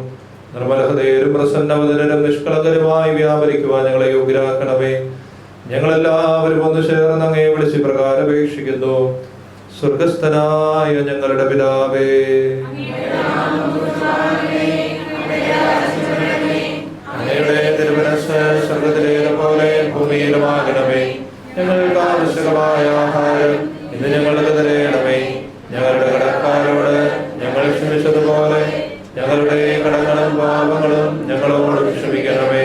നിർമ്മലഹൃദയരും പ്രസന്നവദനരും നിഷ്കളങ്കരുമായി വ്യാപരിക്കുവാൻ ഞങ്ങളെ യോഗ്യരാക്കണമേ. ഞങ്ങളെല്ലാവരും ഒന്ന് ചേർന്ന് അങ്ങയെ വിളിച്ച് പ്രകാരം അപേക്ഷിക്കുന്നു. സ്വർഗസ്ഥനായ ഞങ്ങളുടെ പിതാവേ, അങ്ങയുടെ തിരുമനസ്സ് സ്വർഗത്തിലേത് പോലെ ഭൂമിയിലുമാകണമേ. ഞങ്ങൾക്ക് ആവശ്യമായ ആഹാരം ഇന്ന് ഞങ്ങൾക്ക് തരയണമേ. ഞങ്ങളുടെ കടക്കാരോട് ഞങ്ങൾ ക്ഷമിച്ചതുപോലെ ഞങ്ങളുടെ കടങ്ങളും പാപങ്ങളും ഞങ്ങളോട് ക്ഷമിക്കണമേ.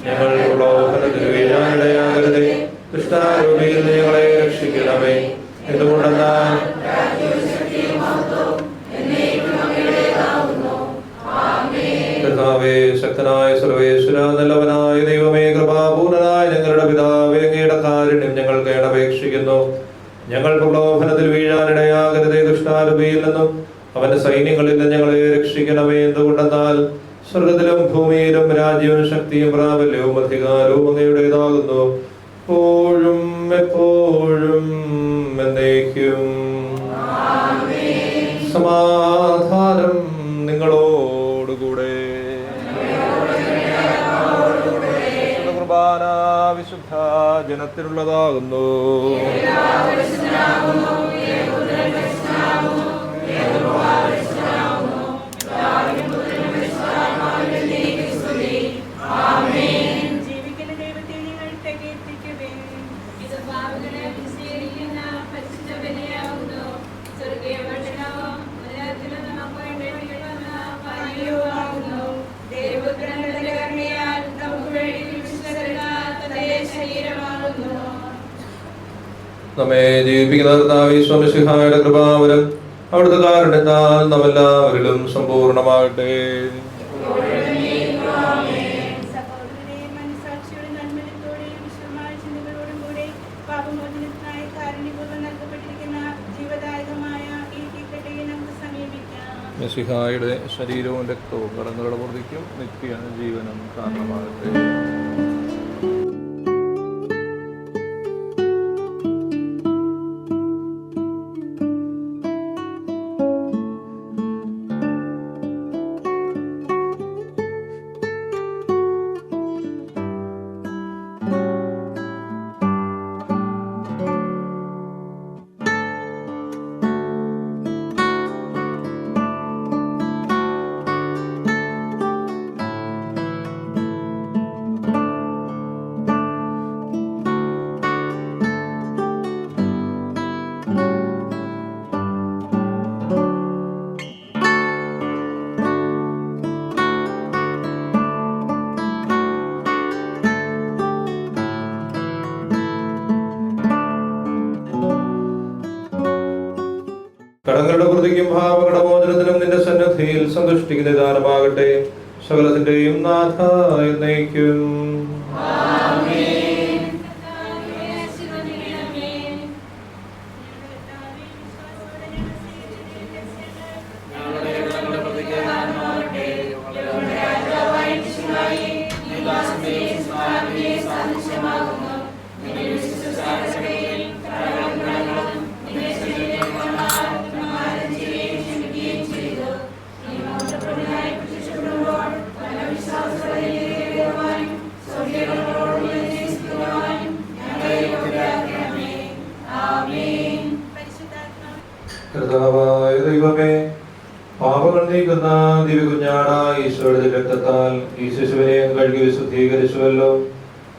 ഞങ്ങൾ പ്രലോഭനത്തിൽ വീഴാനിടയാകരുതേ, ദുഷ്ടാരൂപിയിൽ ഞങ്ങളെ രക്ഷിക്കണമേ. എന്തുകൊണ്ടെന്നാൽ കർത്താവേ, ശക്തനായ സർവേശ്വര, നല്ലവനായ ദൈവമേ, കൃപാപൂർണനായ ഞങ്ങളുടെ പിതാവേ, അങ്ങയുടെ കാരുണ്യം ഞങ്ങൾ കേണപേക്ഷിക്കുന്നു. ഞങ്ങൾ പ്രലോഭനത്തിൽ വീഴാനിടയാകരുതേ, ദുഷ്ടാരൂപിയിൽ നിന്നും അവന്റെ സൈന്യങ്ങളിൽ നിന്ന് ഞങ്ങളെ രക്ഷിക്കണമേ. എന്തുകൊണ്ടെന്നാൽ സ്വർഗത്തിലും ഭൂമിയിലും രാജ്യവും ശക്തിയും പ്രാബല്യവും അധികാരവും അങ്ങയുടേതാകുന്നു, എപ്പോഴും എപ്പോഴും എന്നേക്കും. സമാധാനം നിങ്ങളോടുകൂടെ. കുർബാന വിശുദ്ധ ജനത്തിനുള്ളതാകുന്നു. ജീവിക്കുന്ന ദൈവത്തെ നിങ്ങൾ പ്രകീർത്തിക്കുവിൻ. ഇത് പാപങ്ങളെ വിശദീകരിക്കുന്ന പരിശുദ്ധ ബലിയാകുന്നു. സ്വർഗ്ഗീയ ഭക്ഷണവും ഉദരത്തിലും നമുക്ക് വേണ്ടിയുള്ള പാനീയവുമാകുന്നു. ദൈവപുത്രന്റെ കരുണയാൽ നമുക്ക് വേണ്ടി വിശുദ്ധ തന്റെ ശരീരമാകുന്നു. നമ്മെ ജീവിപ്പിക്കുന്ന കർത്താവേ, ഈശോമിശിഹായുടെ കൃപാവരം അവിടുത്തെ കാരുണ്യത്താൽ നമ്മെല്ലാവരിലും സമ്പൂർണ്ണമാകട്ടെ. സഹോദരനെയും മനസ്സാക്ഷിയുടെ നന്മനത്തോടെയും വിശ്വമായ ചിന്തകളോടും കൂടെ പാപമോചനത്തിനായി കാരുണ്യപൂർവ്വം നൽകപ്പെട്ടിരിക്കുന്ന ജീവദായകമായ ഈ തീക്കട്ടയെ നമുക്ക് സമീപിക്കാം. മിശിഹായുടെ ശരീരവും രക്തവും കടങ്ങളുടെ പൂർത്തിക്കും നിത്യ ജീവനും കാരണമാകട്ടെ. കടങ്ങളുടെ പ്രതിക്കും ഭാവകടമോചനത്തിനും നിന്റെ സന്നദ്ധിയിൽ സന്തുഷ്ടിക്കുന്ന ദാനമാകട്ടെ. സകലത്തിന്റെയും നാഥ എന്നേക്കും. കർത്താവായ ദൈവമേ, പാപങ്ങൾ നീക്കുന്ന ദിവ്യകുഞ്ഞാടായ ഈശോയുടെ രക്തത്താൽ ഈ ശിശുവിനെയും കഴുകി വിശുദ്ധീകരിച്ചുവല്ലോ.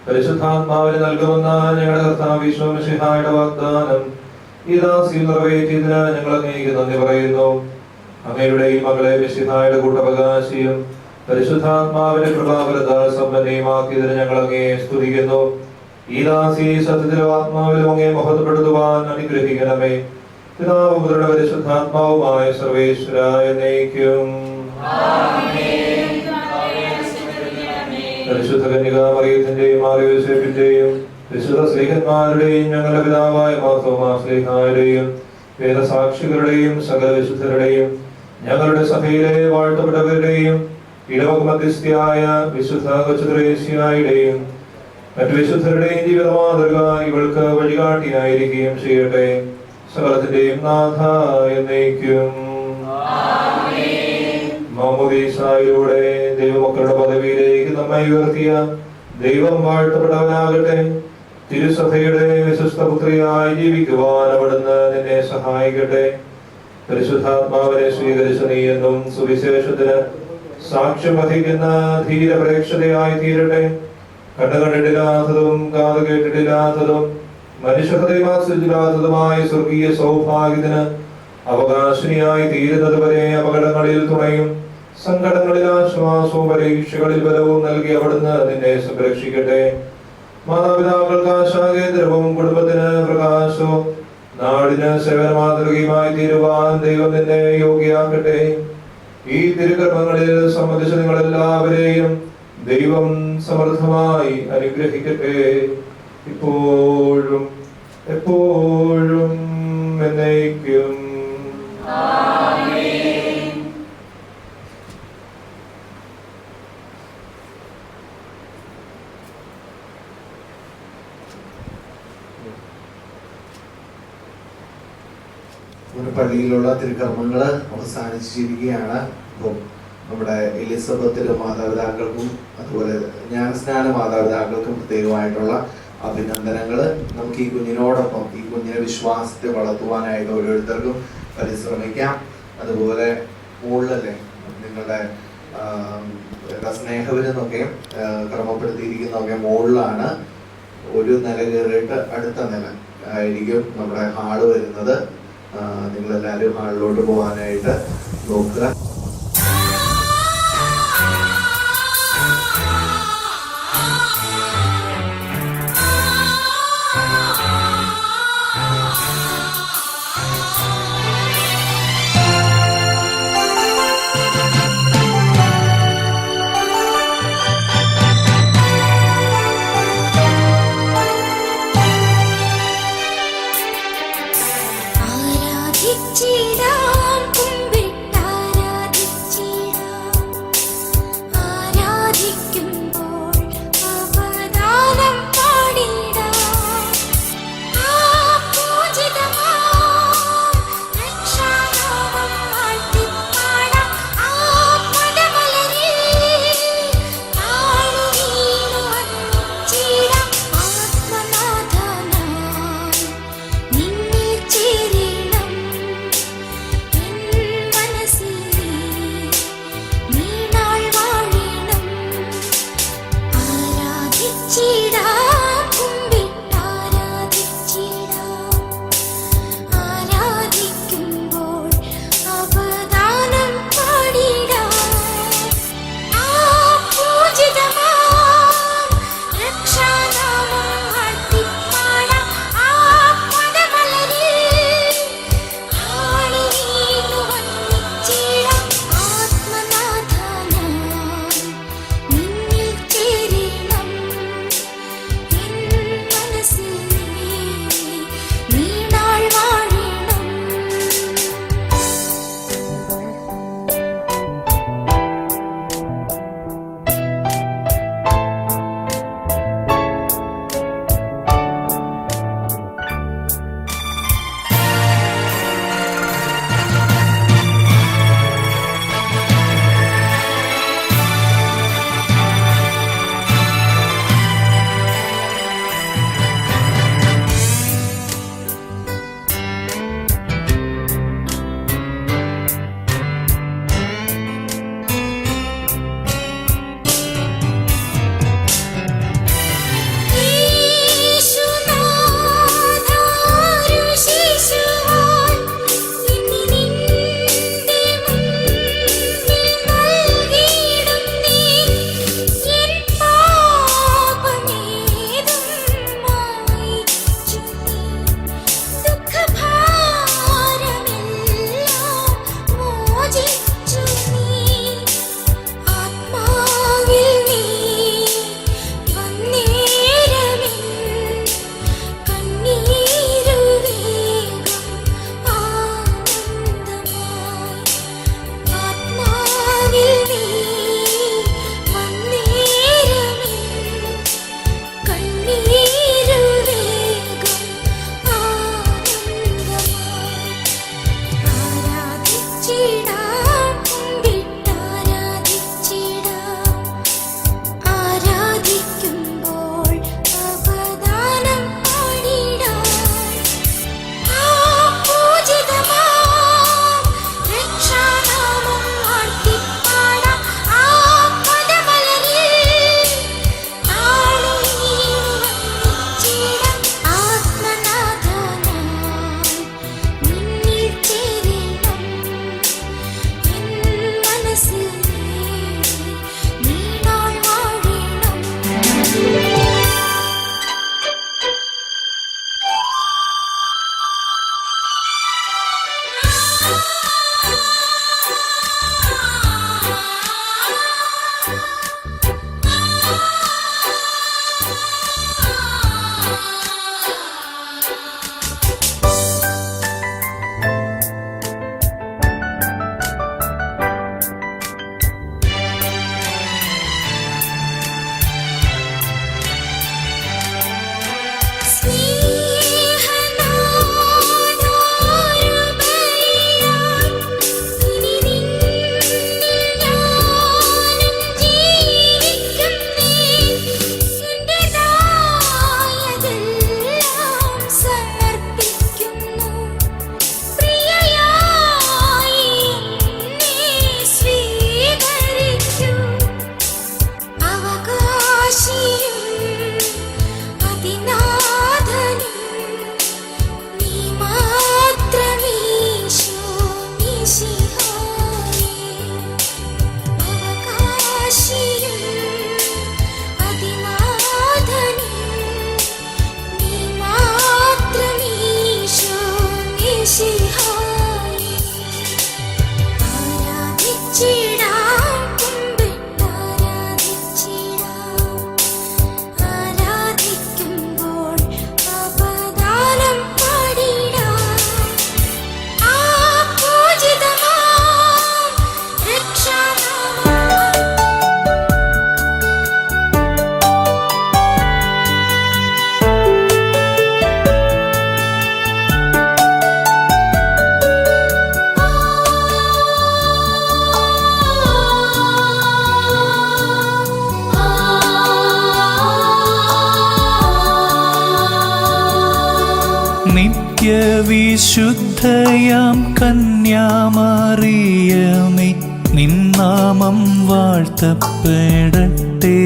പരിശുദ്ധാത്മാവിന് നൽകുമെന്ന ഞങ്ങളുടെ കർത്താവ് ഈശോ മിശിഹായുടെ വാഗ്ദാനം ഈ ദാസ്യം നിറവേറ്റിയതിന് ഞങ്ങൾ അങ്ങേക്ക് നന്ദി പറയുന്നു. അങ്ങയുടെയും മകളെ മിശിഹായുടെ കൂട്ടവകാശിയും പരിശുദ്ധാത്മാവിന്റെ കൃപാവരത്താൽ സമ്പന്നയുമാക്കിയതിന് ഞങ്ങൾ അങ്ങയെ സ്തുതിക്കുന്നു. ഈ ദാസി സത്യത്തിലും ആത്മാവിലും അങ്ങയെ മഹത്വപ്പെടുത്തുവാൻ അനുഗ്രഹിക്കണമേ. പിതാവും പുത്രനും പരിശുദ്ധാത്മാവുമായ സർവേശ്വരായ എന്നേക്കും. പരിശുദ്ധ കന്യകാമറിയത്തിന്റെയും യോസേഫിന്റെയും വിശുദ്ധ സ്ലീഹന്മാരുടെയും ഞങ്ങളുടെ പിതാവായ മാർത്തോമാ സ്ലീഹായുടെയും വേദസാക്ഷികളുടെയും സകല വിശുദ്ധരുടെയും ഞങ്ങളുടെ സഭയിലെ വാഴ്ത്തപ്പെട്ടവരുടെയും ഇടവക മധ്യസ്ഥയായ വിശുദ്ധ കൊച്ചുത്രേസ്യായുടെയും മറ്റു വിശുദ്ധരുടെയും ജീവിത മാതൃക ഇവൾക്ക് വഴികാട്ടിയായിരിക്കുകയും ചെയ്യട്ടെ. സകലത്തിന്റെയും നാഥ എന്നേക്കും. മാമോദീസായിലൂടെ ദൈവമക്കളുടെ പദവിയിലേക്ക് നമ്മെ ഉയർത്തിയ ദൈവം വാഴ്ത്തപ്പെട്ടവനാകട്ടെ. തിരുസഭയുടെ വിശുദ്ധ പുത്രിയായി ജീവിക്കുവാൻ അവിടുന്ന് നിന്നെ സഹായിക്കട്ടെ. പരിശുദ്ധാത്മാവിനെ സ്വീകരിച്ച നീ എന്നും സുവിശേഷത്തിന് സാക്ഷ്യം വഹിക്കുന്ന ധീരപ്രേക്ഷതയായി തീരട്ടെ. കണ്ണു കണ്ടിട്ടില്ലാത്തതും കാത് കേട്ടിട്ടില്ലാത്തതും മനുഷ്യഹൃദയമാശ്രയിച്ചില്ലാത്തതുമായ സ്വർഗീയ സൗഭാഗ്യത്തിന് അവകാശിനിയായി തീരുന്നത് വരെ അപകടങ്ങളിൽ തുണയും സങ്കടങ്ങളിൽ ആശ്വാസവും പരീക്ഷകളിൽ ബലവും നൽകി അവിടുന്ന് നിന്നെ സംരക്ഷിക്കട്ടെ. മാതാപിതാക്കൾക്ക് ആശാകേന്ദ്രവും കുടുംബത്തിന് പ്രകാശവും നാടിന് സേവന മാതൃകയുമായി തീരുവാൻ ദൈവം നിന്നെ യോഗ്യയാക്കട്ടെ. ഈ തിരുകർമ്മങ്ങളിൽ സംബന്ധിച്ച നിങ്ങളെല്ലാവരെയും ദൈവം സമൃദ്ധമായി അനുഗ്രഹിക്കട്ടെ, ഇപ്പോഴും എപ്പോഴും എന്നേക്കും. ഒരു പള്ളിയിലുള്ള തിരുക്കർമ്മങ്ങൾ അവസാനിച്ചിരിക്കുകയാണ്. അപ്പം നമ്മുടെ എലിസബത്തിന് മാതാപിതാക്കൾക്കും അതുപോലെ ജ്ഞാനസ്നാന മാതാപിതാക്കൾക്കും പ്രത്യേകമായിട്ടുള്ള അഭിനന്ദനങ്ങൾ. നമുക്ക് ഈ കുഞ്ഞിനോടൊപ്പം ഈ കുഞ്ഞിനെ വിശ്വാസത്തെ വളർത്തുവാനായിട്ട് ഓരോരുത്തർക്കും പരിശ്രമിക്കാം. അതുപോലെ മുകളിലല്ലേ നിങ്ങളുടെ സ്നേഹവിനെന്നൊക്കെ ക്രമപ്പെടുത്തിയിരിക്കുന്നതൊക്കെ മുകളിലാണ്. ഒരു നില കയറിയിട്ട് അടുത്ത നില ആയിരിക്കും നമ്മുടെ ഹാള് വരുന്നത്. നിങ്ങളെല്ലാവരും ഹാളിലോട്ട് പോകാനായിട്ട് നോക്കുക. ആരാധിച്ചിടാം കുമ്പിട്ടാരാധിച്ചിടാം നിത്യവിശുദ്ധയാം കന്യാമറിയമേ, നിന്നാമം വാഴ്ത്തപ്പെടട്ടെ.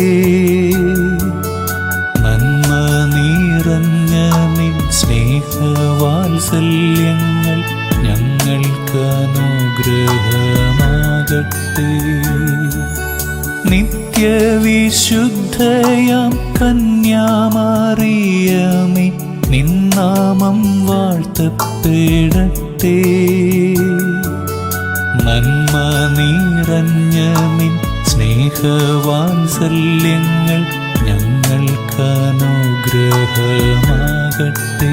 നന്മ നിറഞ്ഞ നിൻ സ്നേഹവാത്സല്യങ്ങൾ ഞങ്ങൾക്ക് അനുഗ്രഹമാകട്ടെ. നിത്യവിശുദ്ധയാം കന്യാമറിയമേ, നിന്നാമം വാഴ്ത്തപ്പെടട്ടെ. നന്മ നിറഞ്ഞ നിൻ സ്നേഹവാത്സല്യങ്ങൾ ഞങ്ങൾക്ക് അനുഗ്രഹമാകട്ടെ.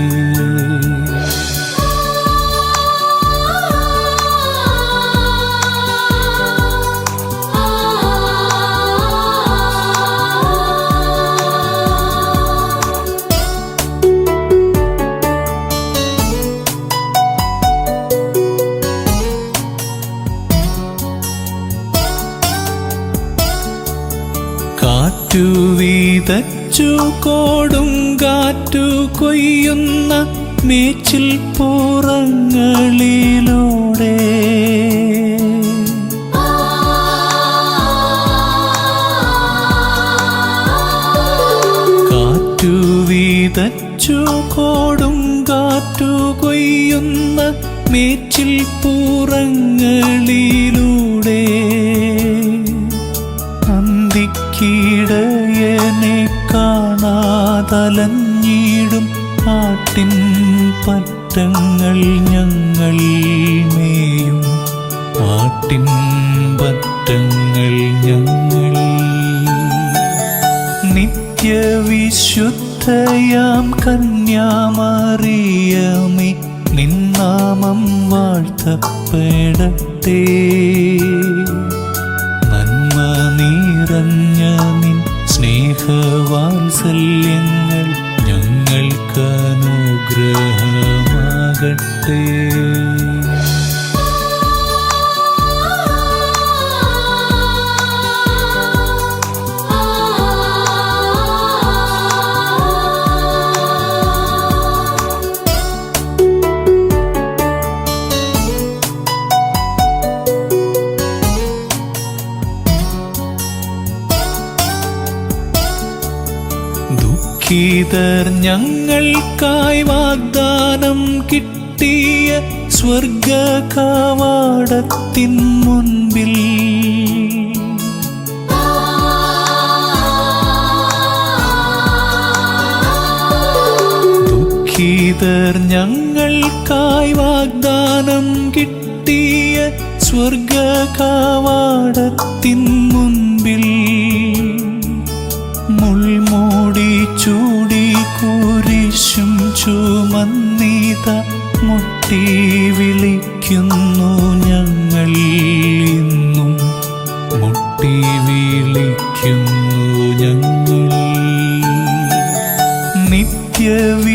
കാറ്റു വീതച്ചു കൊടുങ്കാറ്റു കൊയ്യുന്ന മേച്ചിൽ പുറങ്ങളിലൂടെ കാറ്റു വീതച്ചു കൊടുങ്കാറ്റു കൊയ്യുന്ന മേച്ചിൽ പുറങ്ങളിലൂടെ അന്തിക്കിടയനെ കാണാതലഞ്ഞിടും ആട്ടിൻ പറ്റങ്ങൾ ഞങ്ങൾ മേയും ആട്ടിൻ പറ്റങ്ങൾ ഞങ്ങൾ. നിത്യവിശുദ്ധയാം കന്യാമറിയമേ, നിന്നാമം വാഴ്ത്തപ്പെടട്ടെ. നന്മ നിറഞ്ഞ നിൻ സ്നേഹവാത്സല്യങ്ങൾ ഞങ്ങൾക്ക് അനുഗ്രഹമാകട്ടെ. ദുഃഖിതർ ഞങ്ങൾക്കായി വാഗ്ദാനം കിട്ടിയ സ്വർഗ കവാടത്തിൻ മുൻപിൽ ദുഃഖിതർ ഞങ്ങൾക്കായി വാഗ്ദാനം കിട്ടിയ സ്വർഗ കവാടത്തിൻ മുൻപിൽ മുൾമൂടി ചൂടി കുരിശും ചുമന്നിത മുട്ടി വിളിക്കുന്നു ഞങ്ങൾ ഇന്നും മുട്ടി വിളിക്കുന്നു ഞങ്ങൾ. നിത്യവിശുദ്ധയാം